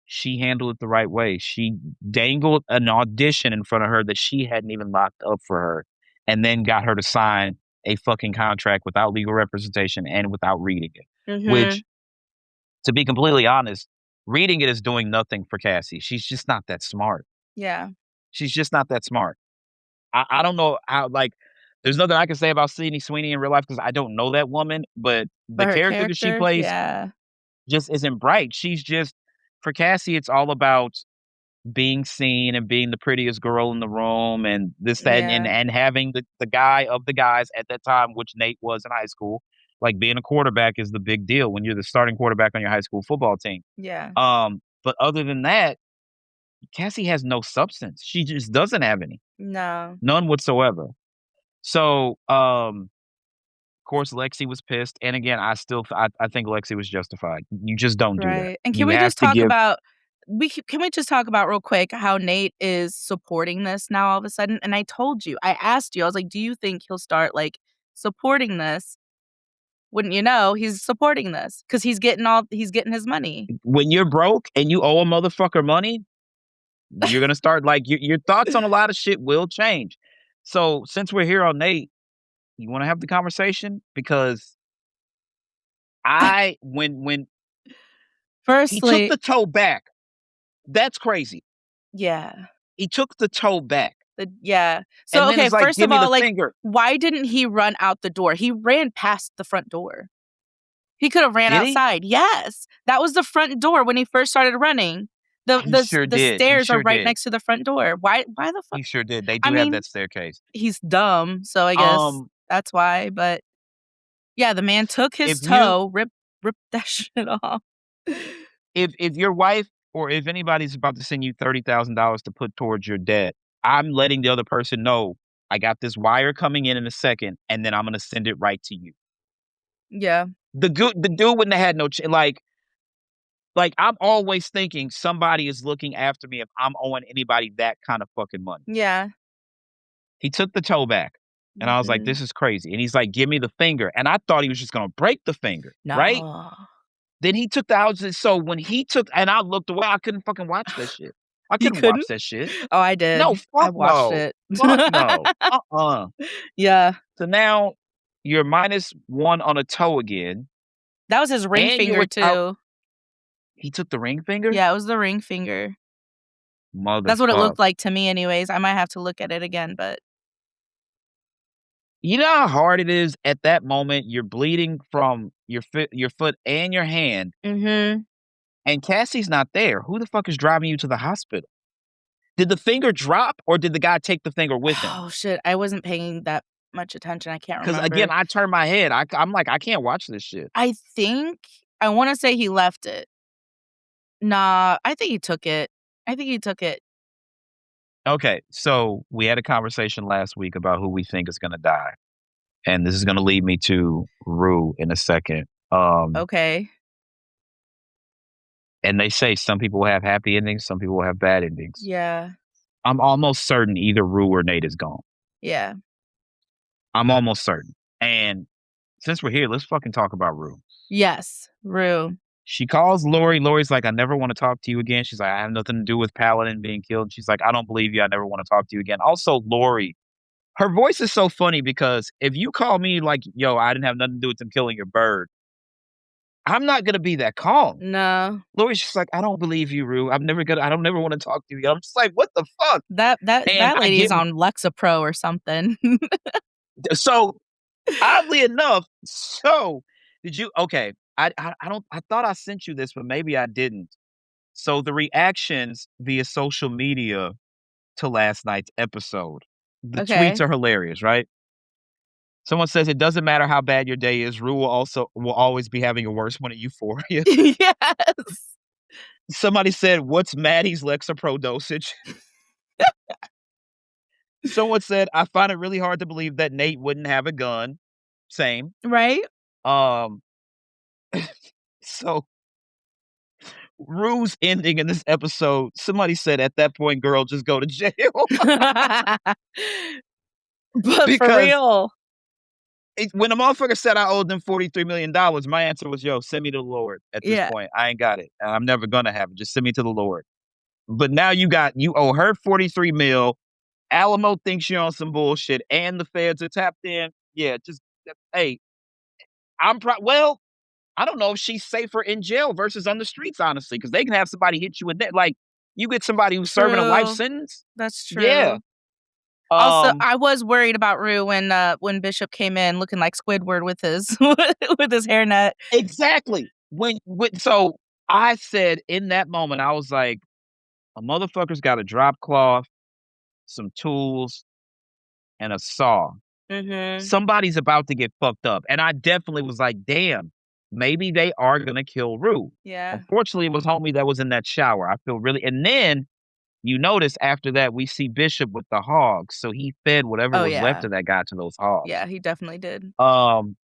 S1: she handled it the right way. She dangled an audition in front of her that she hadn't even locked up for her, and then got her to sign a fucking contract without legal representation and without reading it. Which,
S2: Mhm.
S1: to be completely honest, reading it is doing nothing for Cassie. She's just not that smart.
S2: Yeah.
S1: She's just not that smart. I don't know how, like, there's nothing I can say about Sydney Sweeney in real life because I don't know that woman, but the
S2: But her
S1: character that she
S2: character,
S1: plays
S2: yeah,
S1: just isn't bright. She's just for Cassie, it's all about being seen and being the prettiest girl in the room and this, that, and
S2: yeah,
S1: having the guy of the guys at that time, which Nate was in high school. Like being a quarterback is the big deal when you're the starting quarterback on your high school football team.
S2: yeah.
S1: But other than that, Cassie has no substance. She just doesn't have any.
S2: No,
S1: None whatsoever. So, of course, Lexi was pissed, and again, I think Lexi was justified. You just don't do that.
S2: right. And can
S1: You
S2: we
S1: have
S2: just
S1: to
S2: talk
S1: give
S2: about can we just talk about real quick how Nate is supporting this now all of a sudden? And I told you, I asked you, I was like, "Do you think he'll start, like, supporting this?" Wouldn't you know, he's supporting this because he's getting his money.
S1: when you're broke and you owe a motherfucker money, you're gonna start like your thoughts on a lot of shit will change. So since we're here on Nate, you want to have the conversation because when he took
S2: Firstly
S1: the toe back, that's crazy.
S2: yeah.
S1: He took the toe back,
S2: Yeah. So,
S1: and then
S2: okay,
S1: it's like,
S2: first
S1: give
S2: of
S1: me the
S2: all, like,
S1: finger.
S2: why didn't he run out the door? He ran past the front door. He could have ran
S1: Did he?
S2: outside. Yes. That was the front door when he first started running.
S1: He sure
S2: The
S1: did. He
S2: stairs are
S1: sure
S2: right
S1: did.
S2: next to the front door. Why the fuck?
S1: He sure did. They
S2: I
S1: do have
S2: mean,
S1: that staircase.
S2: he's dumb, so I guess
S1: Um,
S2: that's why, but yeah, the man took
S1: if
S2: his
S1: you
S2: toe, ripped that shit off.
S1: if your wife or if anybody's about to send you $30,000 to put towards your debt, I'm letting the other person know, I got this wire coming in a second, and then I'm gonna send it right to you.
S2: Yeah.
S1: The dude wouldn't have had no like, I'm always thinking somebody is looking after me if I'm owing anybody that kind of fucking money.
S2: Yeah.
S1: He took the toe back, and I was like,
S2: Mhm.
S1: "This is crazy," and he's like, "Give me the finger," and I thought he was just gonna break the finger, right?
S2: No.
S1: Then he took the houses so when he took and I looked away, I couldn't fucking watch that shit. I
S2: You
S1: couldn't watch
S2: couldn't?
S1: that shit.
S2: Oh, I
S1: No,
S2: did. I
S1: fuck
S2: watched
S1: no.
S2: it.
S1: Fuck no. Uh-uh.
S2: Yeah.
S1: So now you're -1 on a toe again,
S2: That was his ring
S1: and you're
S2: finger
S1: without
S2: too.
S1: he took the ring finger?
S2: Yeah, it was the ring finger. That's what it
S1: Motherfuck.
S2: looked like to me anyways. I might have to look at it again, but
S1: You know how hard it is at that moment, you're bleeding from your foot and your hand,
S2: mhm.
S1: and Cassie's not there. Who the fuck is driving you to the hospital? Did the finger drop, or did the guy take the finger with him?
S2: Oh, shit, I wasn't paying that much attention, I can't
S1: Because again,
S2: remember.
S1: I turned my head. I'm like, "I can't watch this shit."
S2: I think I wanna say he left it. Nah, I think he took it. I think he took it.
S1: Okay, so we had a conversation last week about who we think is gonna die, and this is gonna lead me to Rue in a second.
S2: Okay.
S1: And they say some people will have happy endings, some people will have bad endings.
S2: Yeah.
S1: I'm almost certain either Rue or Nate is gone.
S2: Yeah.
S1: I'm almost certain. And since we're here, let's fucking talk about Rue.
S2: Yes. Rue.
S1: She calls Lori. Lori's like, I never want to talk to you again. She's like, I have nothing to do with Paladin being killed. She's like, I don't believe you. I never want to talk to you again. Also, Lori, her voice is so funny because if you call me like, yo, I didn't have nothing to do with them killing your bird, I'm not gonna be that calm.
S2: No.
S1: Lori's just like, I don't believe you, Rue. I don't never want to talk to you. I'm just like, what the fuck? And
S2: That
S1: I
S2: lady
S1: get
S2: is on Lexapro or something.
S1: so oddly enough, so did you okay. I don't I thought I sent you this, but maybe I didn't. So the reactions via social media to last night's episode. The tweets
S2: Okay.
S1: are hilarious, right? Someone says it doesn't matter how bad your day is, Rue will always be having a worse one at Euphoria.
S2: Yes.
S1: Somebody said, "What's Maddie's Lexapro dosage?" Someone said, "I find it really hard to believe that Nate wouldn't have a gun." Same.
S2: Right?
S1: Um, so Rue's ending in this episode, somebody said at that point, girl, just go to jail.
S2: But for
S1: Because
S2: real.
S1: when the motherfucker said I owed them $43 million, my answer was, yo, send me to the Lord at this
S2: Yeah.
S1: point. I ain't got it. And I'm never gonna have it. Just send me to the Lord. But now you owe her 43 mil. Alamo thinks you're on some bullshit, and the feds are tapped in. Yeah, just hey, well, I don't know if she's safer in jail versus on the streets, honestly, because they can have somebody hit you in there. Like, You get somebody who's serving a life
S2: True.
S1: sentence.
S2: That's
S1: Yeah.
S2: true. Also,
S1: Um,
S2: I was worried about Rue when Bishop came in looking like Squidward with his with his hairnet.
S1: exactly. So I said in that moment, I was like, a motherfucker's got a drop cloth, some tools, and a saw.
S2: Mhm.
S1: Somebody's about to get fucked up. And I definitely was like, damn, maybe they are gonna kill Rue.
S2: Yeah.
S1: Unfortunately, it was homie that was in that shower. I feel really and then you notice after that we see Bishop with the hogs. So he fed whatever
S2: Oh,
S1: was left
S2: yeah.
S1: of that guy to those hogs.
S2: Yeah, he definitely did.
S1: Um,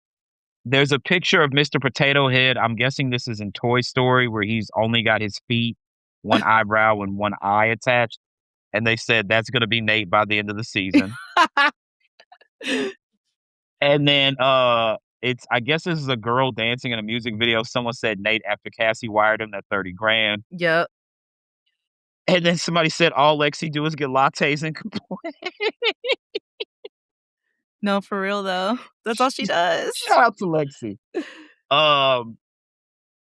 S1: there's a picture of Mr. Potato Head. I'm guessing this is in Toy Story where he's only got his feet, one eyebrow, and one eye attached. And they said that's gonna be Nate by the end of the season. And then it's I guess this is a girl dancing in a music video. Someone said Nate after Cassie wired him that 30 grand.
S2: Yep.
S1: And then somebody said all Lexi do is get lattes and complain.
S2: No, for real though. That's all she does.
S1: Shout out to Lexi. Um,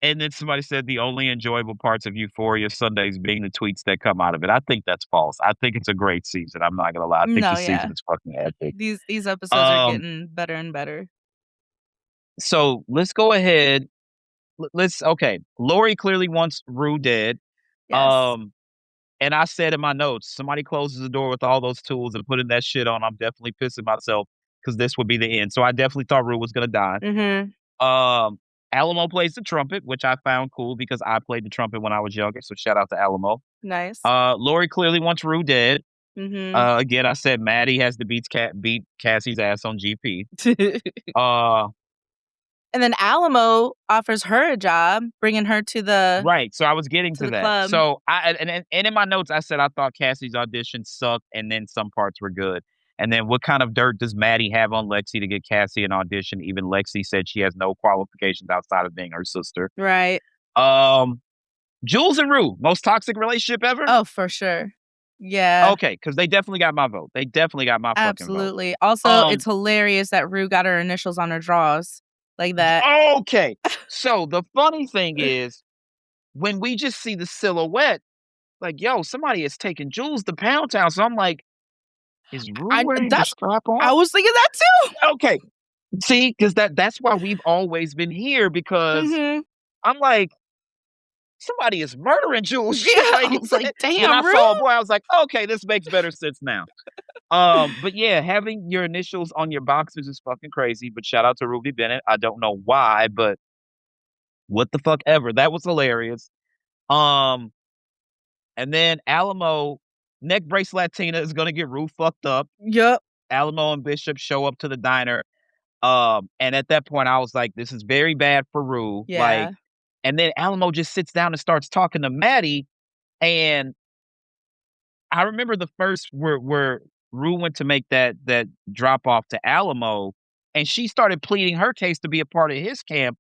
S1: and then somebody said the only enjoyable parts of Euphoria Sundays being the tweets that come out of it. I think that's false. I think it's a great season. I'm not gonna lie. I think
S2: No,
S1: the season
S2: yeah.
S1: is fucking epic.
S2: These episodes are
S1: Um,
S2: getting better and better.
S1: so let's go ahead. Let's okay. Lori clearly wants Rue dead.
S2: Yes.
S1: Um, and I said in my notes, somebody closes the door with all those tools and putting that shit on. I'm definitely pissing myself because this would be the end. So I definitely thought Rue was gonna die.
S2: Mhm.
S1: Um, Alamo plays the trumpet, which I found cool because I played the trumpet when I was younger. So shout out to Alamo.
S2: Nice.
S1: Lori clearly wants Rue dead.
S2: Mhm.
S1: Again, I said Maddie has to beat Cassie's ass on GP. Uh,
S2: And then Alamo offers her a job, bringing her
S1: right. So I was getting
S2: to
S1: to
S2: the
S1: that.
S2: club.
S1: So and in my notes I said I thought Cassie's audition sucked, and then some parts were good. And then what kind of dirt does Maddie have on Lexi to get Cassie an audition? Even Lexi said she has no qualifications outside of being her sister.
S2: Right.
S1: Um, Jules and Rue, most toxic relationship ever?
S2: Oh, for sure. Yeah.
S1: Okay, because they definitely got my vote. They definitely got my fucking vote.
S2: Absolutely. Also, it's
S1: Um,
S2: hilarious that Rue got her initials on her drawers like that.
S1: okay. So the funny thing is, when we just see the silhouette, like, yo, somebody is taking Jules to Pound Town. So I'm like, is Rue
S2: I
S1: wearing the
S2: that's
S1: strap
S2: I
S1: on?
S2: was thinking that too.
S1: Okay. See, because that's why we've always been here because
S2: Mhm.
S1: I'm like, somebody is murdering Jules.
S2: Yeah,
S1: like
S2: I was like,
S1: then I
S2: "Damn, Rue."
S1: saw a boy, I was like, okay, this makes better sense now. But yeah, having your initials on your boxers is fucking crazy. But shout out to Ruby Bennett. I don't know why, but what the fuck ever. That was hilarious. Um, and then Alamo, neck brace Latina is gonna get Rue fucked up.
S2: Yep.
S1: Alamo and Bishop show up to the diner. And at that point I was like, this is very bad for Rue. Like,
S2: Yeah.
S1: and then Alamo just sits down and starts talking to Maddie. And I remember the first where Rue went to make that drop off to Alamo, and she started pleading her case to be a part of his camp,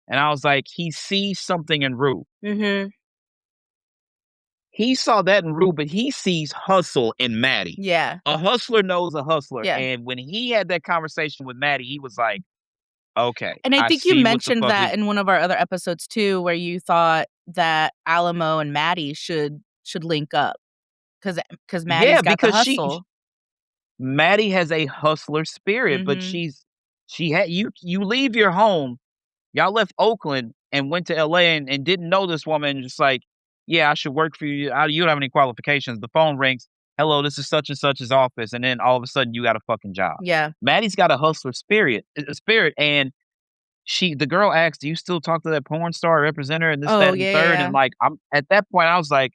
S1: and I was like, he sees something in Rue.
S2: Mhm.
S1: He saw that in Rue, but he sees hustle in Maddie.
S2: Yeah.
S1: A hustler knows a hustler,
S2: Yeah.
S1: and when he had that conversation with Maddie, he was like, "Okay,
S2: And I
S1: I
S2: think you
S1: see what the
S2: mentioned
S1: fuck
S2: that
S1: is."
S2: in one of our other episodes too, where you thought that Alamo and Maddie should link up because
S1: Yeah,
S2: Maddie's got the
S1: because
S2: hustle.
S1: Maddie has a hustler spirit, but
S2: Mhm.
S1: she had you leave your home. Y'all left Oakland and went to LA and didn't know this woman, just like, "Yeah, I should work for you. You don't have any qualifications." The phone rings, "Hello, this is such and such's office," and then all of a sudden you got a fucking job.
S2: Yeah.
S1: Maddie's got a hustler spirit, and the girl asked, "Do you still talk to that porn star, represent her, and this,
S2: Oh,
S1: that, and the
S2: yeah, yeah,
S1: third?"
S2: yeah.
S1: And, like, I'm at that point, I was like,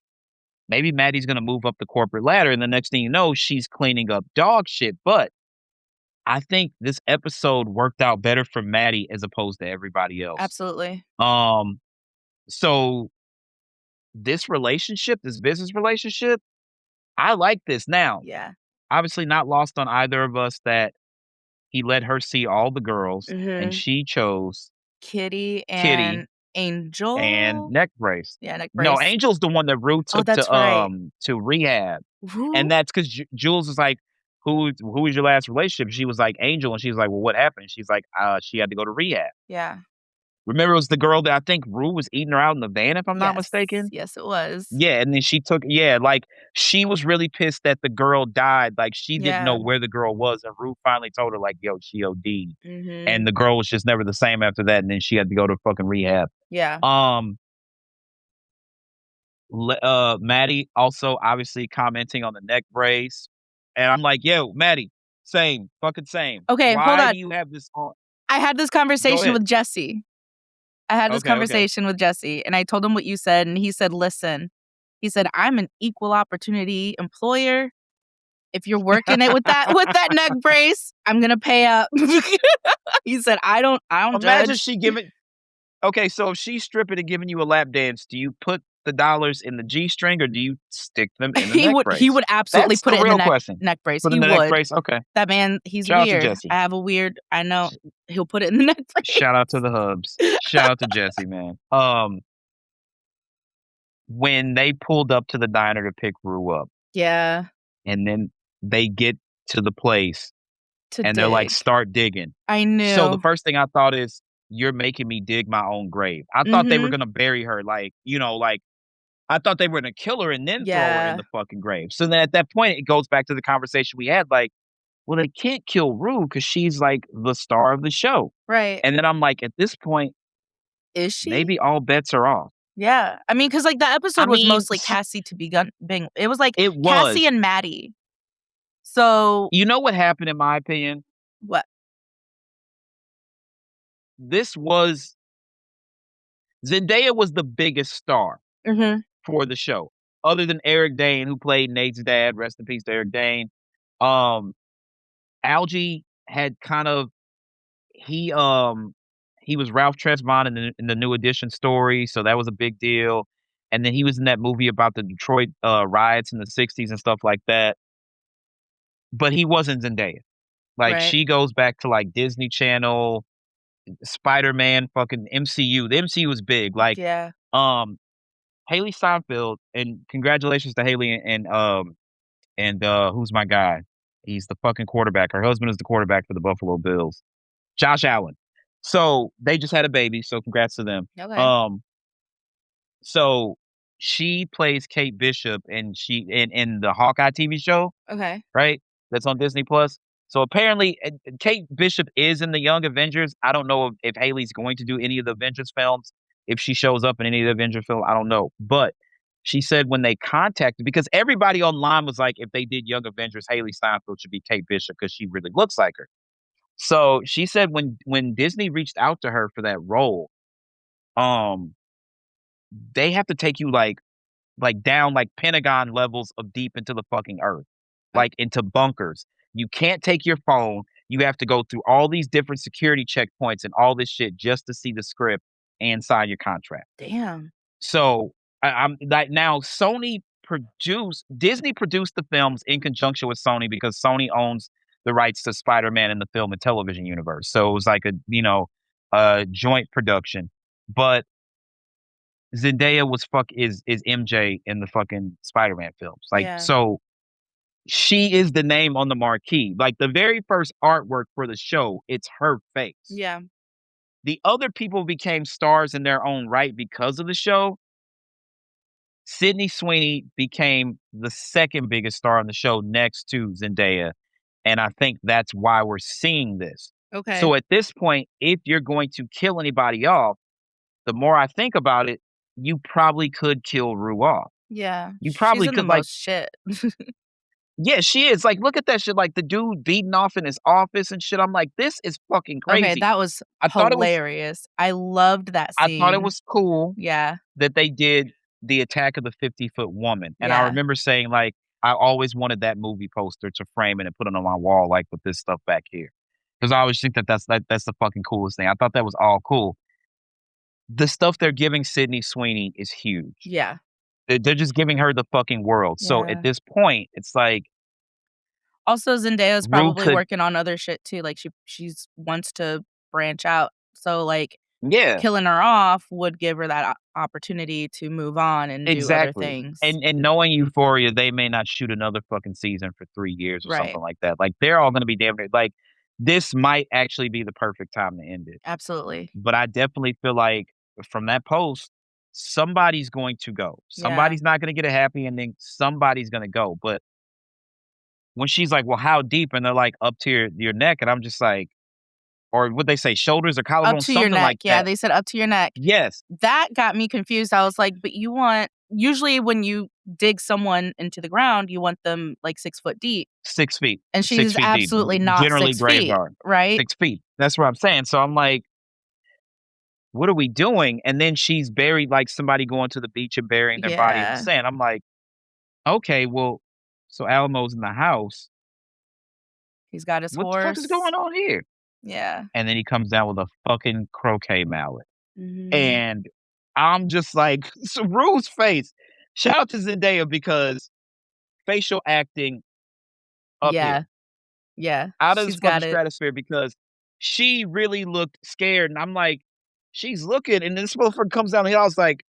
S1: maybe Maddie's gonna move up the corporate ladder, and the next thing you know, she's cleaning up dog shit, but I think this episode worked out better for Maddie as opposed to everybody else.
S2: Absolutely.
S1: Um, so this business relationship, I like this. Now,
S2: Yeah.
S1: obviously not lost on either of us that he let her see all the girls and
S2: Mhm.
S1: she chose
S2: Kitty
S1: Kitty
S2: and
S1: and
S2: Angel?
S1: Neck Brace.
S2: Yeah, neck
S1: No,
S2: brace.
S1: Angel's the one that Rue
S2: Oh,
S1: took
S2: that's right.
S1: to rehab. And
S2: Who?
S1: that's because Jules was like, who was your last relationship? She was like, Angel. And she was like, well, what happened? She's like, she had to go to rehab.
S2: Yeah.
S1: Remember, it was the girl that I think Rue was eating her out in the van, if I'm not
S2: Yes.
S1: mistaken?
S2: Yes, it was.
S1: Yeah, and then she took yeah, like, she was really pissed that the girl died, like, she didn't know
S2: Yeah.
S1: where the girl was, and Rue finally told her, like, "Yo, she OD'd." And
S2: Mhm.
S1: the girl was just never the same after that, and then she had to go to fucking rehab.
S2: Yeah.
S1: Um, Maddie also obviously commenting on the neck brace, and I'm like, "Yo, Maddie, same, fucking same.
S2: Okay, hold
S1: Why
S2: on.
S1: do you have this on?"
S2: I had this
S1: Go
S2: conversation
S1: ahead.
S2: with Jesse. I had this
S1: Okay, okay.
S2: conversation with Jesse, and I told him what you said, and he said, "Listen," he said, "I'm an equal opportunity employer. If you're working it with that neck brace, I'm gonna pay up." He said, "I don't
S1: Imagine
S2: judge."
S1: she giving okay, so if she's stripping and giving you a lap dance, do you put the dollars in the G-string or do you stick them in the neck
S2: He
S1: brace?
S2: would absolutely
S1: That's
S2: put
S1: the
S2: it in the
S1: real question.
S2: neck brace.
S1: Put
S2: He
S1: in the neck
S2: would.
S1: brace? Okay.
S2: That man, he's
S1: Shout out to
S2: weird.
S1: Jesse.
S2: I have a weird I know. He'll put it in the neck brace.
S1: Shout out to the hubs. Shout out to Jesse, man. When they pulled up to the diner to pick Rue up,
S2: Yeah,
S1: and then they get to the place
S2: to
S1: and they're like,
S2: dig.
S1: "Start digging."
S2: I
S1: So the
S2: knew.
S1: first thing I thought is, "You're making me dig my own grave." I thought they were
S2: Mhm.
S1: gonna bury her, like, like I thought they were gonna kill her and then throw her in
S2: Yeah,
S1: the fucking grave. So then at that point, it goes back to the conversation we had, like, well, they can't kill Rue because she's like the star of the show.
S2: right.
S1: And then I'm like, at this point,
S2: Is she?
S1: maybe all bets are off.
S2: Yeah. I mean, because like, the
S1: I
S2: episode was
S1: mean,
S2: mostly Cassie to begun being it was, like,
S1: it
S2: Cassie
S1: was.
S2: and Maddie. So
S1: You know what happened, in my opinion?
S2: what?
S1: This was Zendaya was the biggest star
S2: Mhm.
S1: for the show, other than Eric Dane, who played Nate's dad. Rest in peace to Eric Dane. Um, Algie had kind of he, he was Ralph Tresvant in the New Edition story, so that was a big deal, and then he was in that movie about the Detroit, riots in the '60s and stuff like that, but he wasn't Zendaya. Like,
S2: Right.
S1: she goes back to, like, Disney Channel, Spider-Man, fucking MCU. The MCU was big, like,
S2: Yeah.
S1: um, Haley Steinfeld and congratulations to Haley and who's my guy? He's the fucking quarterback. Her husband is the quarterback for the Buffalo Bills. Josh Allen. So, they just had a baby, so congrats to them.
S2: Okay.
S1: Um, so she plays Kate Bishop and she in the Hawkeye TV show,
S2: Okay.
S1: right? That's on Disney Plus. So apparently Kate Bishop is in the Young Avengers. I don't know if Haley's going to do any of the Avengers films. If she shows up in any of the Avengers film, I don't know. But she said when they contacted because everybody online was like, if they did Young Avengers, Haley Steinfeld should be Kate Bishop because she really looks like her. So she said when Disney reached out to her for that role, um, they have to take you like down like Pentagon levels of deep into the fucking earth,
S2: Oh,
S1: like into bunkers. You can't take your phone. You have to go through all these different security checkpoints and all this shit just to see the script and sign your contract.
S2: damn.
S1: So I'm like now Disney produced the films in conjunction with Sony because Sony owns the rights to Spider-Man in the film and television universe. So it was like a joint production. But Zendaya was is MJ in the fucking Spider-Man films. Like,
S2: Yeah.
S1: so she is the name on the marquee. Like the very first artwork for the show, it's her face.
S2: Yeah.
S1: The other people became stars in their own right because of the show. Sydney Sweeney became the second biggest star on the show next to Zendaya. And I think that's why we're seeing this.
S2: Okay.
S1: So at this point, if you're going to kill anybody off, the more I think about it, you probably could kill Rue off.
S2: Yeah.
S1: You
S2: She's
S1: probably
S2: in the
S1: could, like
S2: most shit.
S1: yeah, she is, like, look at that shit, like, the dude beating off in his office and shit, I'm like, "This is fucking
S2: Okay,
S1: crazy."
S2: that was
S1: I thought it was
S2: hilarious. I loved that
S1: I thought it
S2: scene.
S1: was cool
S2: Yeah.
S1: that they did the Attack of the 50-Foot Woman, and I
S2: Yeah.
S1: remember saying, like, I always wanted that movie poster to frame it and put it on my wall, like, with this stuff back here, because I always think that's the fucking coolest thing. I thought that was all cool. The stuff they're giving Sydney Sweeney is huge.
S2: Yeah.
S1: They're just giving her the fucking world, so at
S2: Yeah.
S1: this point, it's like,
S2: Also, Zendaya's
S1: Rue
S2: probably
S1: could
S2: working on other shit too, like, she's wants to branch out, so, like,
S1: yeah.
S2: killing her off would give her that opportunity to move on and do other
S1: Exactly.
S2: things.
S1: And knowing Euphoria, they may not shoot another fucking season for 3 years or
S2: Right.
S1: something like that. Like, they're all gonna be damn near like, this might actually be the perfect time to end it.
S2: Absolutely.
S1: But I definitely feel like from that post, somebody's going to go.
S2: Yeah.
S1: Somebody's not gonna get a happy ending. Somebody's gonna go. But when she's like, "Well, how deep?" and they're like, "Up to your neck," and I'm just like, or what they say, shoulders or
S2: Up
S1: collarbone,
S2: to your
S1: something
S2: neck.
S1: like
S2: Yeah,
S1: that.
S2: they said up to your neck.
S1: Yes,
S2: That got me confused. I was like, "But you want" usually when you dig someone into the ground, you want them, like, 6 foot deep,
S1: 6 feet,
S2: and
S1: six
S2: she's
S1: feet deep,
S2: absolutely not
S1: generally
S2: 6
S1: grave
S2: feet,
S1: yard,
S2: right?
S1: 6 feet. That's what I'm saying. So I'm like, what are we doing? And then she's buried like somebody going to the beach and burying their body in the
S2: Yeah.
S1: sand. I'm like, okay, well, so Alamo's in the house.
S2: He's got his
S1: What the fuck is
S2: horse.
S1: going on here?
S2: Yeah.
S1: And then he comes down with a fucking croquet mallet.
S2: Mhm.
S1: And I'm just like, so Rue's face. Shout out to Zendaya because facial acting up
S2: Yeah.
S1: here,
S2: Yeah.
S1: out of this
S2: She's
S1: fucking
S2: got it.
S1: stratosphere because she really looked scared. And I'm like, she's looking, and this motherfucker comes down the hill. I was like,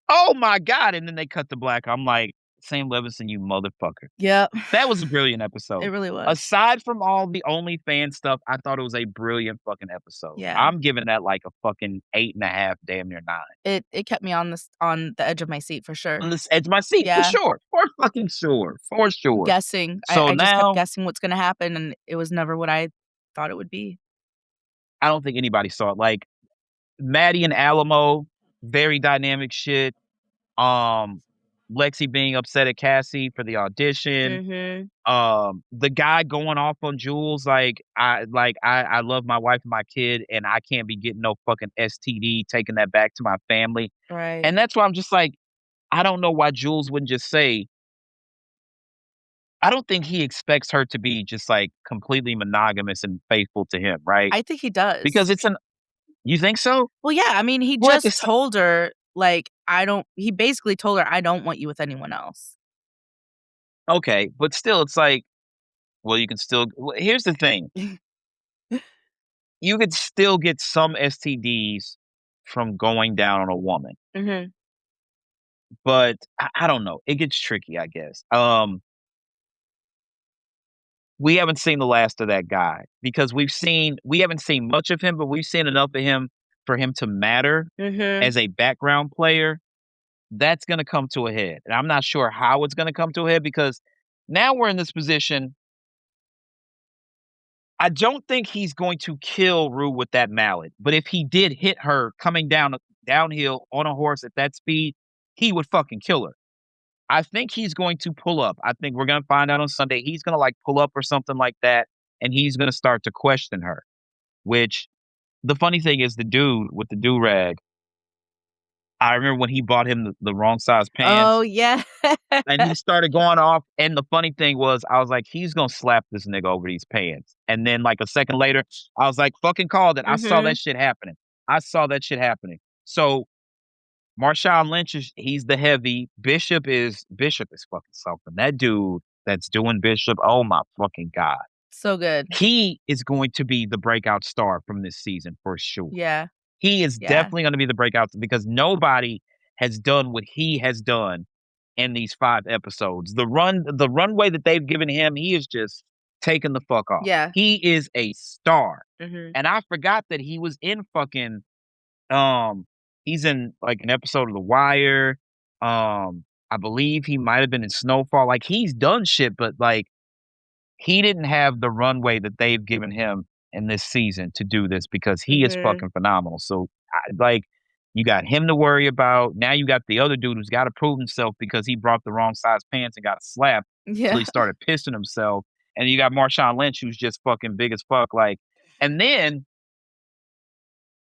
S1: oh my God. And then they cut the black. I'm like, Sam Levinson, you motherfucker.
S2: Yep.
S1: That was a brilliant
S2: It
S1: episode.
S2: really was.
S1: Aside from all the OnlyFans stuff, I thought it was a brilliant fucking episode.
S2: Yeah.
S1: I'm giving that like a fucking 8.5, damn near 9.
S2: It kept me on the edge of my seat for sure.
S1: On this edge of my seat, for
S2: Yeah.
S1: sure. For fucking sure. For sure.
S2: Guessing.
S1: So
S2: I just kept
S1: now,
S2: guessing what's gonna happen, and it was never what I thought it would be.
S1: I don't think anybody saw it. Like, Maddie and Alamo, very dynamic shit. Um, Lexi being upset at Cassie for the audition.
S2: Mhm.
S1: The guy going off on Jules, I love my wife and my kid, and I can't be getting no fucking STD, taking that back to my family.
S2: Right.
S1: And that's why I'm just like, I don't know why Jules wouldn't just say, I don't think he expects her to be just like completely monogamous and faithful to him, right?
S2: I think he
S1: Because
S2: does.
S1: it's an you think so?
S2: Well, yeah, I mean, he
S1: Well, at the
S2: just
S1: sa
S2: told her, like, I don't he basically told her, "I don't want you with anyone else."
S1: okay, but still, it's like, well, you can still here's the thing, you could still get some STDs from going down on a woman,
S2: Mhm.
S1: but I don't know, it gets tricky, I guess. We haven't seen the last of that guy because we haven't seen much of him, but we've seen enough of him for him to matter
S2: Mhm.
S1: as a background player. That's gonna come to a head, and I'm not sure how it's gonna come to a head because now we're in this position. I don't think he's going to kill Rue with that mallet, but if he did hit her coming downhill on a horse at that speed, he would fucking kill her. I think he's going to pull up. I think we're gonna find out on Sunday. He's gonna, like, pull up or something like that, and he's gonna start to question her, which the funny thing is the dude with the do-rag, I remember when he bought him the wrong size
S2: Oh,
S1: pants.
S2: yeah.
S1: And he started going off, and the funny thing was, I was like, "He's gonna slap this nigga over these pants." And then, like, a second later, I was like, "Fucking called it." I saw
S2: Mhm.
S1: that shit happening. I saw that shit happening. So, Marshawn Lynch he's the heavy. Bishop is fucking something. That dude that's doing Bishop, oh my fucking god.
S2: So good.
S1: He is going to be the breakout star from this season for sure.
S2: Yeah.
S1: He is
S2: Yeah.
S1: definitely gonna be the breakout because nobody has done what he has done in these 5 episodes. The runway that they've given him, he is just taking the fuck off.
S2: Yeah.
S1: He is a star.
S2: Mhm.
S1: And I forgot that he was in fucking, um he's in, like, an episode of The Wire. I believe he might have been in Snowfall. Like, he's done shit, but, like, he didn't have the runway that they've given him in this season to do this because he is
S2: Mhm.
S1: fucking phenomenal. So, like, you got him to worry about. Now you got the other dude who's got to prove himself because he brought the wrong size pants and got slapped till
S2: Yeah.
S1: he started pissing himself. And you got Marshawn Lynch who's just fucking big as fuck. Like, and then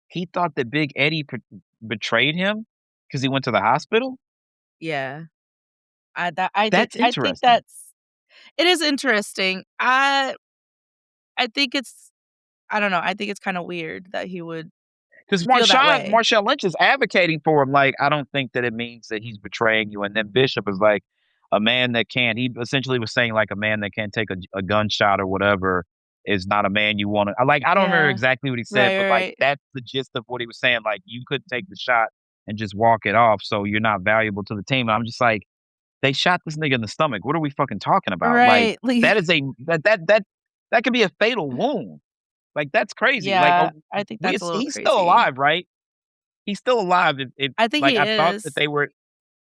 S1: he thought that Big Eddie betrayed him because he went to the hospital.
S2: Yeah.
S1: That's
S2: I think
S1: interesting
S2: that's it is interesting. I think it's I don't know, I think it's kinda weird that he would
S1: because
S2: feel that
S1: Marshawn
S2: way.
S1: Marshawn Lynch is advocating for him. Like, I don't think that it means that he's betraying you. And then Bishop is like a man that can't. He essentially was saying like a man that can't take a gunshot or whatever is not a man you want to. Like, I don't remember
S2: Yeah.
S1: exactly what he said,
S2: Right,
S1: but
S2: right,
S1: like
S2: right.
S1: that's the gist of what he was saying. Like, you couldn't take the shot and just walk it off, so you're not valuable to the team. And I'm just like, they shot this nigga in the stomach. What are we fucking talking about? Like,
S2: Right, like
S1: that is a that that that. That could be a fatal wound. Like, that's crazy. Like,
S2: Yeah, I think that's a little
S1: he's still
S2: crazy.
S1: alive, right? He's still alive. If
S2: I think
S1: like,
S2: he
S1: I thought that
S2: is.
S1: they were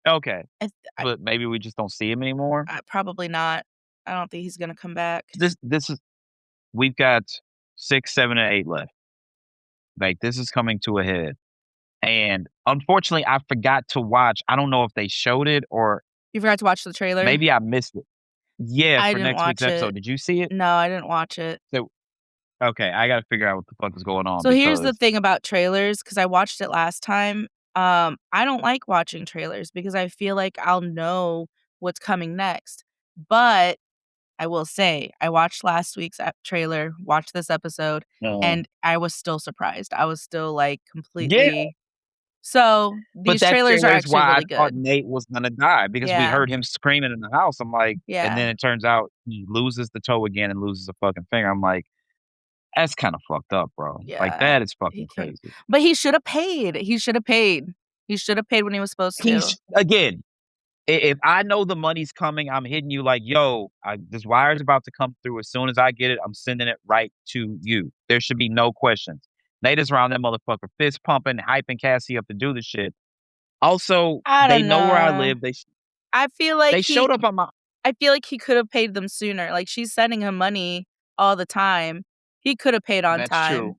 S1: okay,
S2: I th
S1: but maybe we just don't see him anymore.
S2: probably not. I don't think he's gonna come back.
S1: This is we've got 6, 7, and 8 left. Like, this is coming to a head, and unfortunately, I forgot to watch. I don't know if they showed it or
S2: You forgot to watch the trailer?
S1: maybe I missed it. Yeah,
S2: I
S1: for
S2: didn't
S1: next week's
S2: watch it.
S1: episode. Did you see it?
S2: No, I didn't watch it.
S1: So okay, I gotta figure out what the fuck is going on
S2: So here's the
S1: because
S2: thing about trailers, because I watched it last time. I don't like watching trailers because I feel like I'll know what's coming next. But I will say, I watched last week's trailer, watched this episode,
S1: uh,
S2: and I was still surprised. I was still like
S1: yeah,
S2: completely. So
S1: but
S2: these
S1: that
S2: trailers are
S1: theory is
S2: actually
S1: why I
S2: really
S1: thought
S2: good.
S1: Nate was gonna die because we
S2: Yeah.
S1: heard him screaming in the house. I'm like, and
S2: Yeah.
S1: then it turns out he loses the toe again and loses a fucking finger. I'm like, that's kind of fucked up, bro. Like
S2: Yeah.
S1: that is
S2: He
S1: fucking
S2: could,
S1: crazy.
S2: but he should have paid. He should have paid. He should have paid when he was supposed to.
S1: He's again. If I know the money's coming, I'm hitting you like, yo, this wire's about to come through. As soon as I get it, I'm sending it right to you. There should be no questions. Nate is around that motherfucker, fist pumping, hyping Cassie up to do the shit. Also,
S2: I
S1: they
S2: don't
S1: know where I
S2: know.
S1: live.
S2: I feel like
S1: They showed up on my.
S2: I feel like he could have paid them sooner. Like, she's sending him money all the time. He could have paid on
S1: That's true.
S2: time.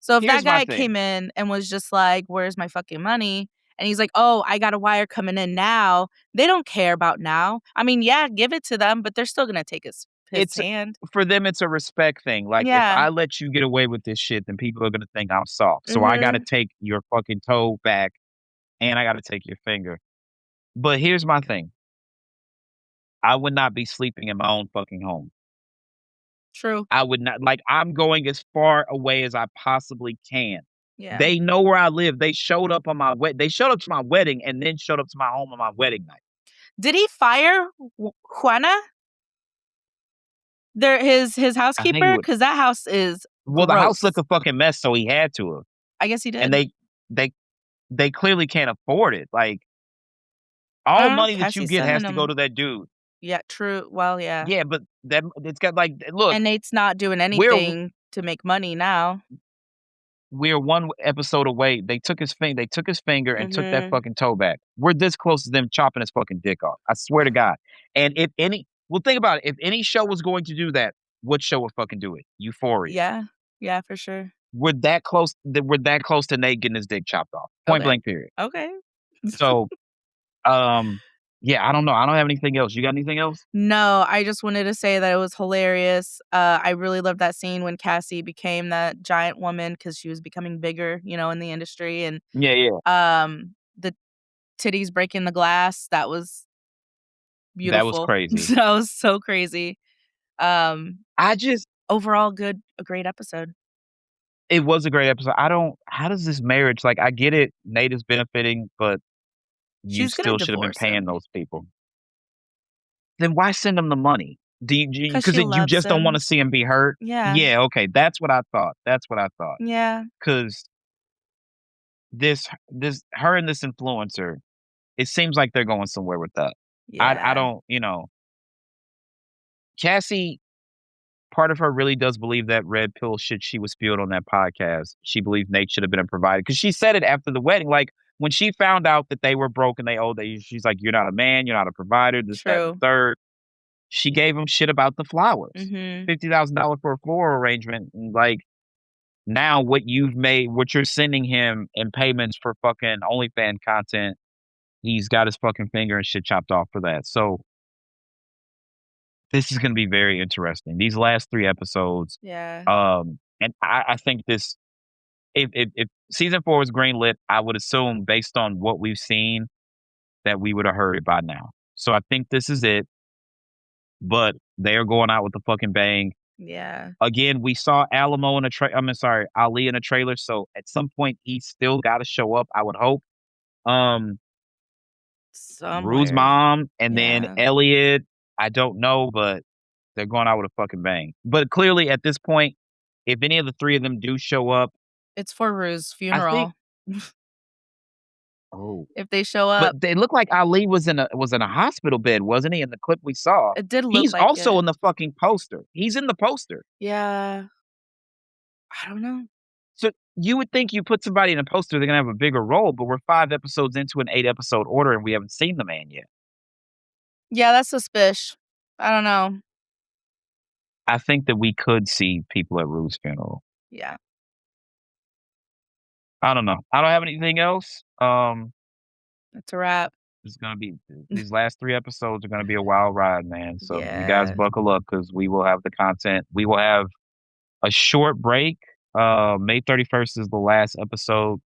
S2: So if that
S1: Here's my
S2: guy
S1: thing.
S2: came in and was just like, "Where's my fucking money?" And he's like, "Oh, I got a wire coming in now." They don't care about now. I mean, yeah, give it to them, but they're still gonna take his
S1: It's
S2: hand.
S1: for them. It's a respect thing. Like if
S2: Yeah.
S1: I let you get away with this shit, then people are gonna think I'm soft. So I got to
S2: Mhm.
S1: take your fucking toe back, and I got to take your finger. But here's my thing. I would not be sleeping in my own fucking home.
S2: True.
S1: I would not like, I'm going as far away as I possibly can.
S2: Yeah.
S1: They know where I live. They showed up to my wedding and then showed up to my home on my wedding night.
S2: Did he fire Juana? His
S1: I think it
S2: housekeeper?
S1: would
S2: Because that house is
S1: well, the house looked
S2: gross.
S1: a fucking mess, so he had to have.
S2: I guess he
S1: And
S2: did.
S1: they they clearly can't afford it. Like,
S2: I
S1: all
S2: don't know,
S1: money that you
S2: Cassie's
S1: get has
S2: sending
S1: to go
S2: him.
S1: to that dude.
S2: Yeah, true. Well, yeah.
S1: Yeah, but that it's got like look,
S2: And Nate's not doing
S1: we're
S2: anything to make money now.
S1: we're one episode away. They took his finger and took that
S2: Mhm.
S1: fucking toe back. We're this close to them chopping his fucking dick off. I swear to God. And if any well, think about it. If any show was going to do that, what show would fucking do it? Euphoria.
S2: Yeah. Yeah, for sure.
S1: We're that close to Nate getting his dick chopped off. Point
S2: Okay.
S1: blank period.
S2: Okay.
S1: So, um, yeah, I don't know. I don't have anything else. You got anything else?
S2: No, I just wanted to say that it was hilarious. I really loved that scene when Cassie became that giant woman because she was becoming bigger, in the industry, and
S1: Yeah, yeah.
S2: the titties breaking the glass. That was
S1: That was
S2: beautiful.
S1: crazy.
S2: That was so crazy. Um,
S1: I just
S2: Overall, a great episode.
S1: it was a great episode. I don't how does this marriage like I get it, Nate is benefiting, but you
S2: She's gonna
S1: still should have been
S2: divorce
S1: paying
S2: him
S1: those people. Then why send them the money?
S2: because
S1: Because
S2: she
S1: you
S2: loves
S1: just don't wanna
S2: him.
S1: see him be hurt?
S2: Yeah.
S1: Yeah, okay, that's what I thought, that's what I thought.
S2: Yeah.
S1: Because this her and this influencer, it seems like they're going somewhere with that. I
S2: Yeah.
S1: don't Cassie, part of her really does believe that red pill shit she was spewed on that podcast. She believes Nate should have been a provider because she said it after the wedding. Like when she found out that they were broke and they owed, she's like, "You're not a man. You're not a provider. This, that, and the
S2: True.
S1: third." She gave him shit about the flowers,
S2: Mhm.
S1: $50,000 for a floral arrangement. And like now, what you're sending him in payments for fucking OnlyFans content, he's got his fucking finger and shit chopped off for that. So this is going to be very interesting. These last 3 episodes,
S2: Yeah.
S1: and I think this if season 4 was greenlit, I would assume based on what we've seen that we would have heard it by now. So I think this is it, but they are going out with the fucking bang.
S2: Yeah.
S1: Again, we saw Alamo in a I mean, sorry, Ali in a trailer. So at some point, he's still got to show up. I would hope. Um, Rue's
S2: Somewhere.
S1: mom, and then
S2: Yeah.
S1: Elliot. I don't know, but they're going out with a fucking bang. But clearly, at this point, if any of the three of them do show up,
S2: It's for Rue's
S1: I think
S2: funeral.
S1: Oh.
S2: if they show up.
S1: But they looked like Ali was in a hospital bed, wasn't he, in the clip we saw?
S2: It did look
S1: He's
S2: like
S1: also
S2: it.
S1: in the fucking poster. He's in the poster.
S2: Yeah. I don't know.
S1: So you would think you put somebody in a poster, they're gonna have a bigger role, but we're 5 episodes into an 8-episode order, and we haven't seen the man yet.
S2: Yeah, that's suspicious. I don't know.
S1: I think that we could see people at Rue's funeral.
S2: Yeah.
S1: I don't know. I don't have anything else.
S2: It's a wrap.
S1: It's gonna be these last 3 episodes are gonna be a wild ride, man. So you guys
S2: Yeah.
S1: buckle up because we will have the content. We will have a short break. May 31st is the last episode.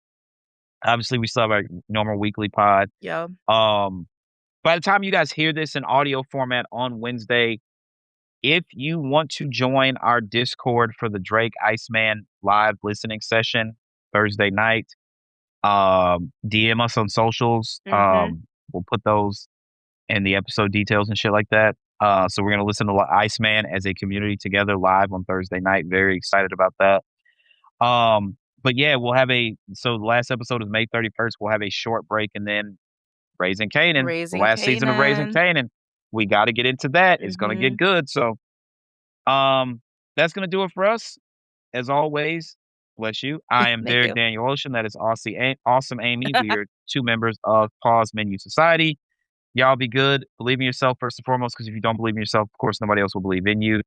S1: Obviously, we still have our normal weekly pod.
S2: Yep.
S1: Um, by the time you guys hear this in audio format on Wednesday, if you want to join our Discord for the Drake Iceman live listening session Thursday night, DM us on socials.
S2: Mhm.
S1: We'll put those in the episode details and shit like that. So we're gonna listen to Iceman as a community together live on Thursday night. Very excited about that. But yeah, so the last episode is May 31st. We'll have a short break and then Raising Canaan, the
S2: Raising
S1: last season of Raising
S2: Kanan.
S1: Canaan. We got to get into that. It's gonna get
S2: Mhm.
S1: good. So that's gonna do it for us. As always, bless you. I am
S2: Thank
S1: Derek
S2: you.
S1: Daniel Ocean. That is Awesome Amy. We are 2 members of Pause Menu Society. Y'all be good. Believe in yourself first and foremost, because if you don't believe in yourself, of course, nobody else will believe in you.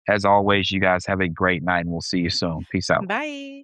S1: As always, you guys have a great night, and we'll see you soon. Peace out.
S2: Bye.